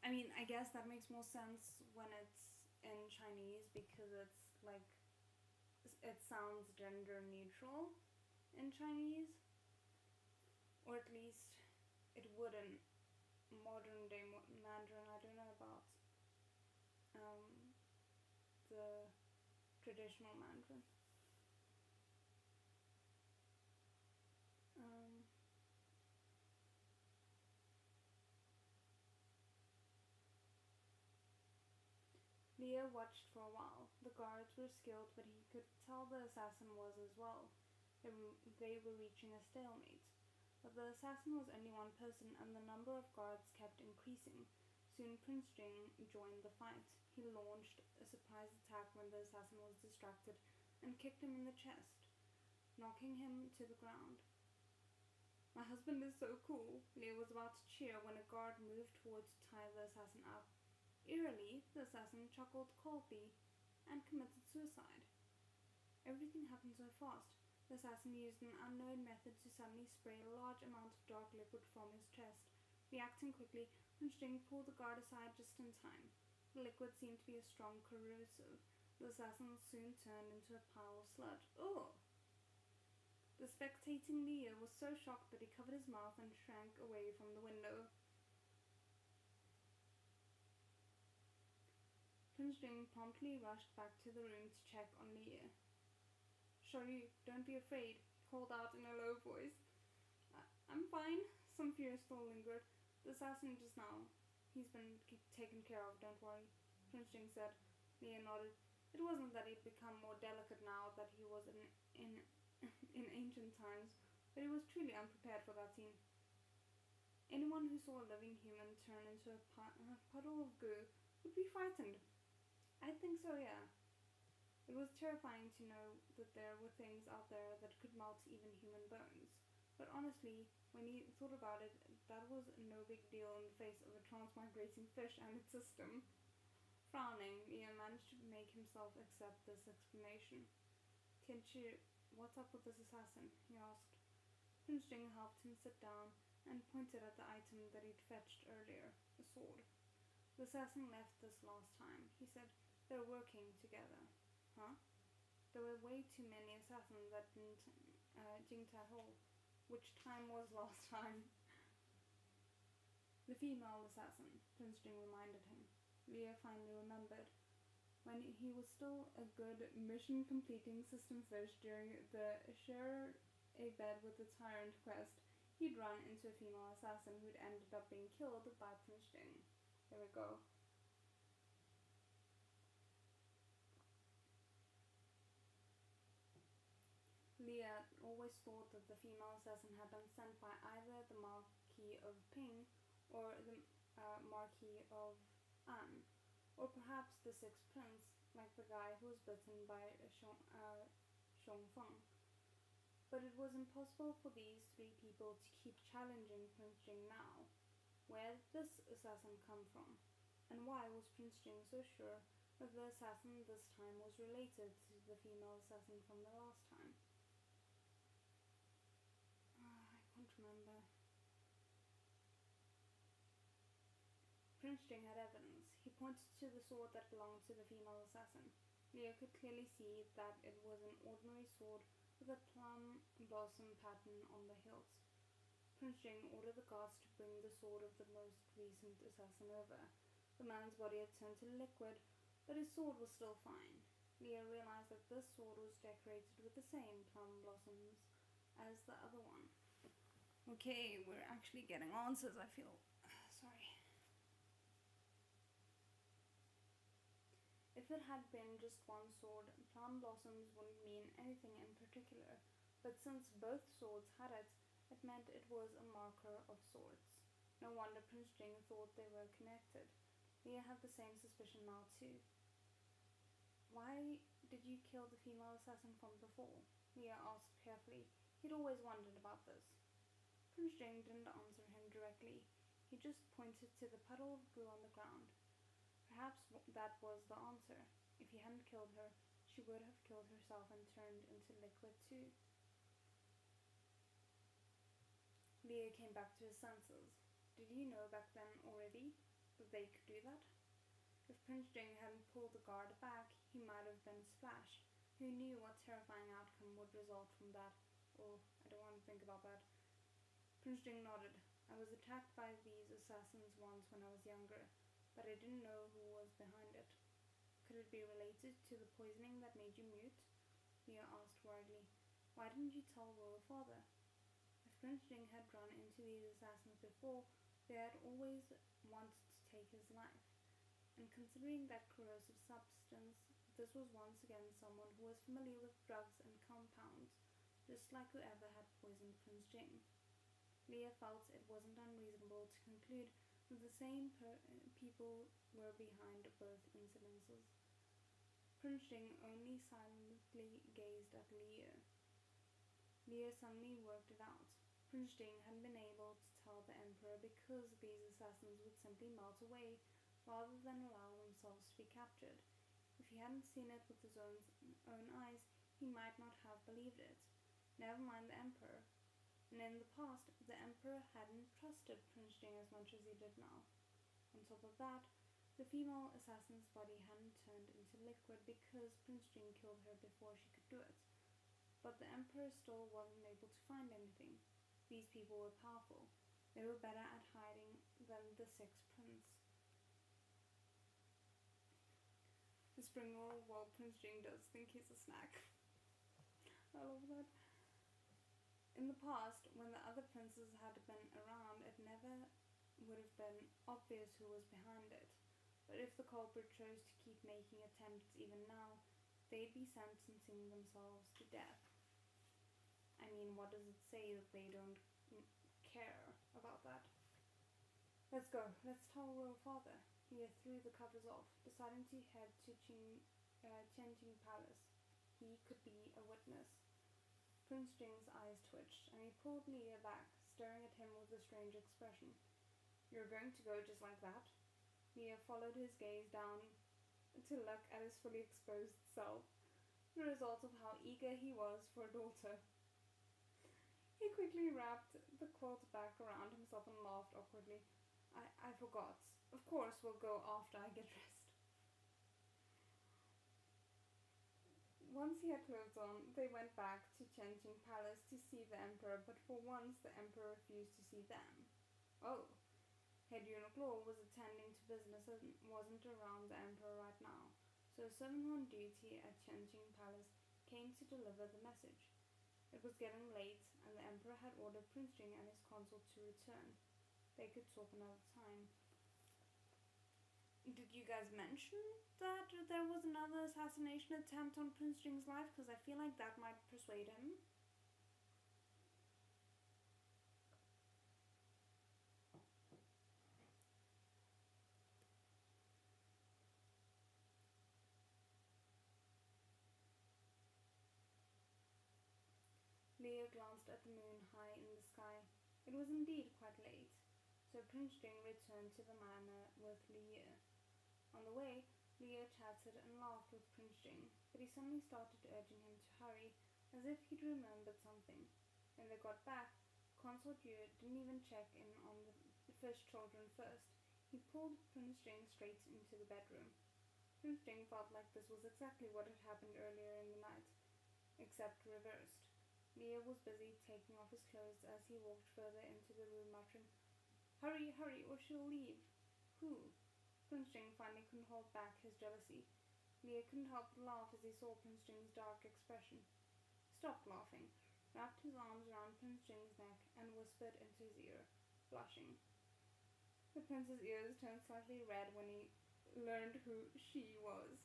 I mean, I guess that makes more sense when it's in Chinese because it's like it sounds gender neutral in Chinese, or at least it would in modern day Mandarin. I don't know about the traditional Mandarin. Leo watched for a while. The guards were skilled, but he could tell the assassin was as well. They were reaching a stalemate. But the assassin was only one person, and the number of guards kept increasing. Soon Prince Jing joined the fight. He launched a surprise attack when the assassin was distracted and kicked him in the chest, knocking him to the ground. "My husband is so cool." Leo was about to cheer when a guard moved forward to tie the assassin up. Eerily, the assassin chuckled coldly and committed suicide. Everything happened so fast. The assassin used an unknown method to suddenly spray a large amount of dark liquid from his chest. Reacting quickly, Prince Jing pulled the guard aside just in time. The liquid seemed to be a strong corrosive. The assassin soon turned into a pile of sludge. Ugh! The spectating Leo was so shocked that he covered his mouth and shrank away from the window. Prince Jing promptly rushed back to the room to check on Leo. "Xiaoyu, don't be afraid," he called out in a low voice. "I'm fine." Some fear still lingered. "The assassin just now. He's been taken care of, don't worry," Prince Jing said. Leo nodded. It wasn't that he'd become more delicate now that he was in ancient times, but he was truly unprepared for that scene. Anyone who saw a living human turn into a puddle of goo would be frightened. I think so, yeah. It was was terrifying to know that there were things out there that could melt even human bones. But honestly, when he thought about it, that was no big deal in the face of a transmigrating fish and its system. Frowning, Ian managed to make himself accept this explanation. Tianchi, what's up with this assassin? He asked. Prince Jing helped him sit down and pointed at the item that he'd fetched earlier, a sword. The assassin left this last time, he said. They're working together. Huh? There were way too many assassins at Jingtai Hall. Which time was last time? The female assassin, Prince Jing reminded him. Leah finally remembered. When he was still a good mission-completing system fish during the share a bed with the Tyrant quest, he'd run into a female assassin who'd ended up being killed by Prince Jing. There we go. Leah always thought that the female assassin had been sent by either the Marquis of Ping or the Marquis of An, or perhaps the Sixth Prince, like the guy who was bitten by Xiongfeng. But it was impossible for these three people to keep challenging Prince Jing now. Where did this assassin come from? And why was Prince Jing so sure that the assassin this time was related to the female assassin from the last time? I can't remember. Prince Jing had evidence. He pointed to the sword that belonged to the female assassin. Leo could clearly see that it was an ordinary sword with a plum blossom pattern on the hilt. Prince Jing ordered the guards to bring the sword of the most recent assassin over. The man's body had turned to liquid, but his sword was still fine. Leo realized that this sword was decorated with the same plum blossoms as the other one. Okay, we're actually getting answers, I feel. Sorry. If it had been just one sword, plum blossoms wouldn't mean anything in particular, but since both swords had it, it meant it was a marker of sorts. No wonder Prince Jing thought they were connected. Leah had the same suspicion now too. Why did you kill the female assassin from before? Leah asked carefully. He'd always wondered about this. Prince Jing didn't answer him directly. He just pointed to the puddle of glue on the ground. Perhaps that was the answer. If he hadn't killed her, she would have killed herself and turned into liquid too. Leah came back to his senses. Did you know back then already that they could do that? If Prince Jing hadn't pulled the guard back, he might have been Splash. Who knew what terrifying outcome would result from that? Oh, I don't want to think about that. Prince Jing nodded. I was attacked by these assassins once when I was younger, but I didn't know who was behind it. Could it be related to the poisoning that made you mute? Leah asked worriedly. Why didn't you tell royal father? If Prince Jing had run into these assassins before, they had always wanted to take his life. And considering that corrosive substance, this was once again someone who was familiar with drugs and compounds, just like whoever had poisoned Prince Jing. Leah felt it wasn't unreasonable to conclude that the same people were behind both incidences. Prince Jing only silently gazed at Leah. Leah suddenly worked it out. Prince Jing hadn't been able to tell the Emperor because these assassins would simply melt away rather than allow themselves to be captured. If he hadn't seen it with his own eyes, he might not have believed it. Never mind the Emperor. And in the past, the Emperor hadn't trusted Prince Jing as much as he did now. On top of that, the female assassin's body hadn't turned into liquid because Prince Jing killed her before she could do it. But the Emperor still wasn't able to find anything. These people were powerful. They were better at hiding than the Sixth Prince. The spring roll, while Prince Jing does think he's a snack. I love that. In the past, when the other princes had been around, it never would have been obvious who was behind it. But if the culprit chose to keep making attempts even now, they'd be sentencing themselves to death. I mean, what does it say that they don't care about that? Let's go. Let's tell Royal Father. He threw the covers off, deciding to head to Tianjin Palace. he could be a witness. Prince Jing's eyes twitched, and he pulled Leah back, staring at him with a strange expression. "You're going to go just like that?" Leah followed his gaze down to look at his fully exposed self, the result of how eager he was for a daughter. He quickly wrapped the quilt back around himself and laughed awkwardly. I forgot. Of course we'll go after I get dressed." Once he had clothes on, they went back to Chenqing Palace to see the emperor, but for once the emperor refused to see them. Oh, Head Eunuch Law was attending to business and wasn't around the emperor right now, so a servant on duty at Chenqing Palace came to deliver the message. It was getting late, and the emperor had ordered Prince Jing and his consort to return. They could talk another time. Did you guys mention that there was another assassination attempt on Prince Jing's life? Because I feel like that might persuade him. Leo glanced at the moon high in the sky. It was indeed quite late, so Prince Jing returned to the manor with Leo. On the way, Leo chatted and laughed with Prince Jing, but he suddenly started urging him to hurry, as if he'd remembered something. When they got back, Consort Yu didn't even check in on the fish children first. He pulled Prince Jing straight into the bedroom. Prince Jing felt like this was exactly what had happened earlier in the night, except reversed. Leo was busy taking off his clothes as he walked further into the room, muttering, "Hurry, hurry, or she'll leave." "Who?" Prince Jing finally couldn't hold back his jealousy. Leo couldn't help but laugh as he saw Prince Jing's dark expression. He stopped laughing, wrapped his arms around Prince Jing's neck, and whispered into his ear, blushing. The prince's ears turned slightly red when he learned who she was.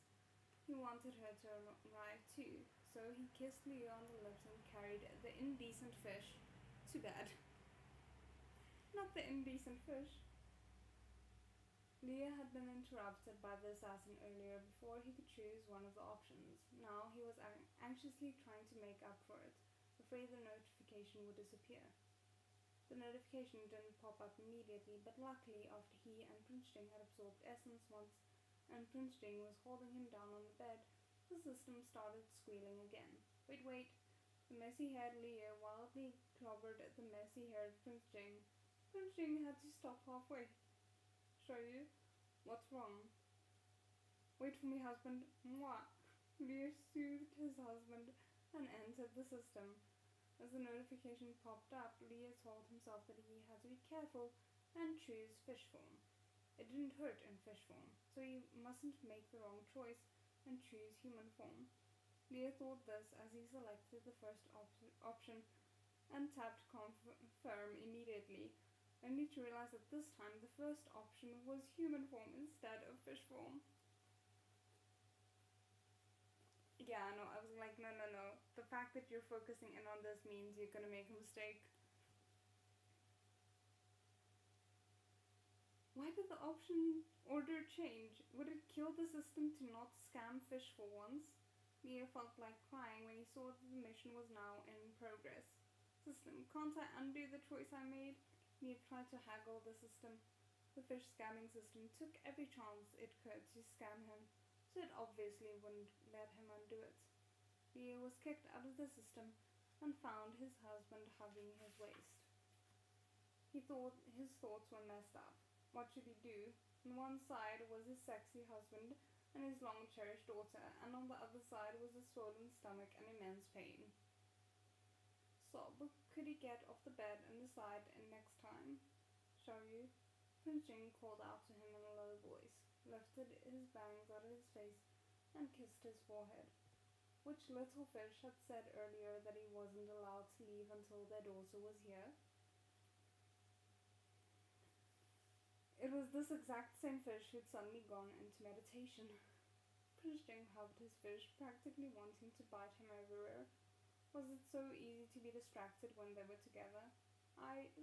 He wanted her to arrive too, so he kissed Leo on the lips and carried the indecent fish to bed. Not the indecent fish. Leo had been interrupted by the assassin earlier before he could choose one of the options. Now he was anxiously trying to make up for it, afraid the notification would disappear. The notification didn't pop up immediately, but luckily after he and Prince Jing had absorbed essence once and Prince Jing was holding him down on the bed, the system started squealing again. Wait. The messy-haired Leo wildly clobbered at the messy-haired Prince Jing. Prince Jing had to stop halfway. "Show you? What's wrong?" "Wait for me, husband. Mwah." Leo soothed his husband and entered the system. As the notification popped up, Leo told himself that he had to be careful and choose fish form. It didn't hurt in fish form, so he mustn't make the wrong choice and choose human form. Leo thought this as he selected the first option and tapped confirm immediately, only to realize that this time the first option was human form instead of fish form. Yeah, no, I was like, no. The fact that you're focusing in on this means you're gonna make a mistake. Why did the option order change? Would it kill the system to not scam fish for once? Leo felt like crying when he saw that the mission was now in progress. System, can't I undo the choice I made? Leo tried to haggle the system. The fish scamming system took every chance it could to scam him, so it obviously wouldn't let him undo it. Leo was kicked out of the system and found his husband hugging his waist. He thought his thoughts were messed up. What should he do? On one side was his sexy husband and his long-cherished daughter, and on the other side was a swollen stomach and immense pain. Sob, could he get off the bed and decide next time? Shall you? Prince Jing called out to him in a low voice, lifted his bangs out of his face, and kissed his forehead. Which little fish had said earlier that he wasn't allowed to leave until their daughter was here? It was this exact same fish who'd suddenly gone into meditation. Prince Jing hugged his fish, practically wanting to bite him everywhere. Was it so easy to be distracted when they were together?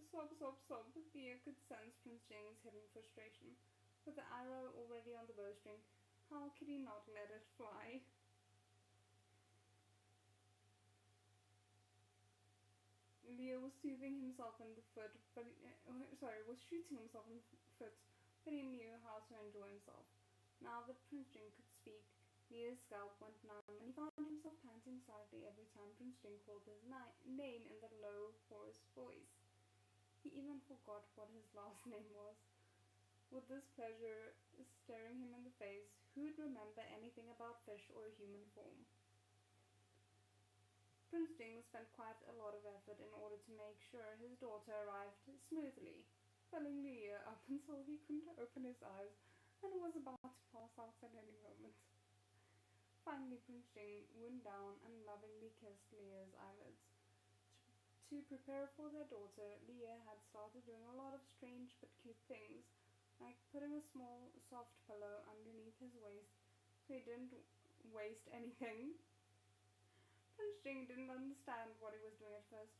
Sob. Thea could sense Prince Jing's hidden frustration. With the arrow already on the bowstring, how could he not let it fly? Leo was shooting himself in the foot, was shooting himself in the foot, but he knew how to enjoy himself. Now that Prince Jing could speak, Leo's scalp went numb, and he found himself panting slightly every time Prince Jing called his name in that low, hoarse voice. He even forgot what his last name was. With this pleasure staring him in the face, who'd remember anything about fish or human form? Prince Jing spent quite a lot of effort in order to make sure his daughter arrived smoothly, filling Leo up until he couldn't open his eyes and was about to pass out at any moment. Finally, Prince Jing wound down and lovingly kissed Leo's eyelids. To prepare for their daughter, Leo had started doing a lot of strange but cute things, like putting a small, soft pillow underneath his waist so he didn't waste anything. Prince Jing didn't understand what he was doing at first,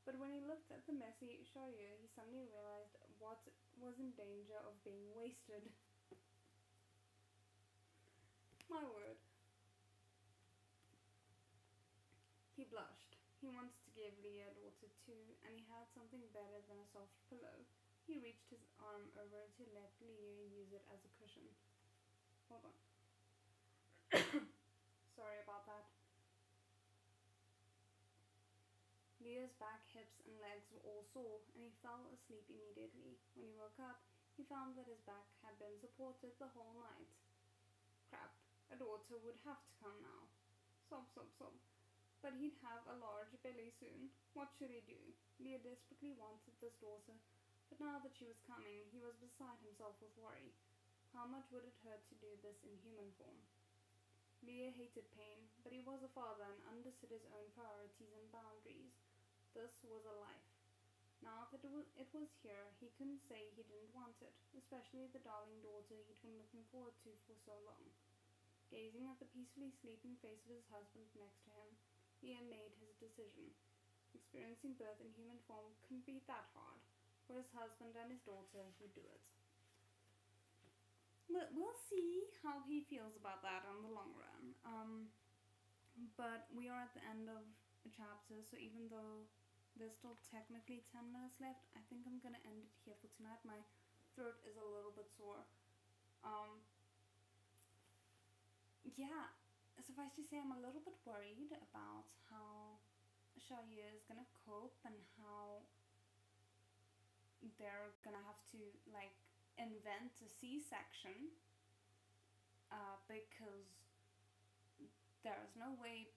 but when he looked at the messy Xiaoyu, he suddenly realized what was in danger of being wasted. My word. He blushed. He wanted to give Leah a daughter too, and he had something better than a soft pillow. He reached his arm over to let Leah use it as a cushion. Hold on. Sorry about that. Leo's back, hips, and legs were all sore, and he fell asleep immediately. When he woke up, he found that his back had been supported the whole night. Crap, a daughter would have to come now. Sob, sob, sob. But he'd have a large belly soon. What should he do? Leo desperately wanted this daughter, but now that she was coming, he was beside himself with worry. How much would it hurt to do this in human form? Leo hated pain, but he was a father and understood his own priorities and boundaries. This was a life. Now that it was here, he couldn't say he didn't want it, especially the darling daughter he'd been looking forward to for so long. Gazing at the peacefully sleeping face of his husband next to him, Leo made his decision. Experiencing birth in human form couldn't be that hard. For his husband and his daughter, he'd do it. But we'll see how he feels about that in the long run. But we are at the end of a chapter, so even though there's still technically 10 minutes left, I think I'm gonna end it here for tonight. My throat is a little bit sore. Yeah, suffice to say, I'm a little bit worried about how Xiaoyu is gonna cope and how they're gonna have to invent a C-section because there's no way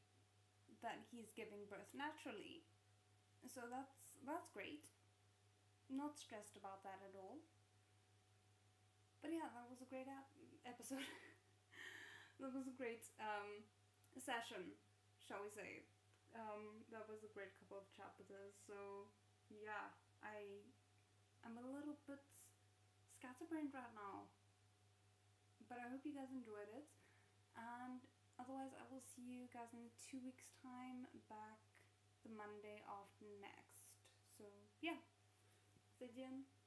that he's giving birth naturally. So that's great. Not stressed about that at all. But yeah, that was a great episode. That was a great session, shall we say. That was a great couple of chapters. So yeah, I'm a little bit scatterbrained right now. But I hope you guys enjoyed it. And otherwise, I will see you guys in 2 weeks' time, back the Monday after next. So yeah, 再见。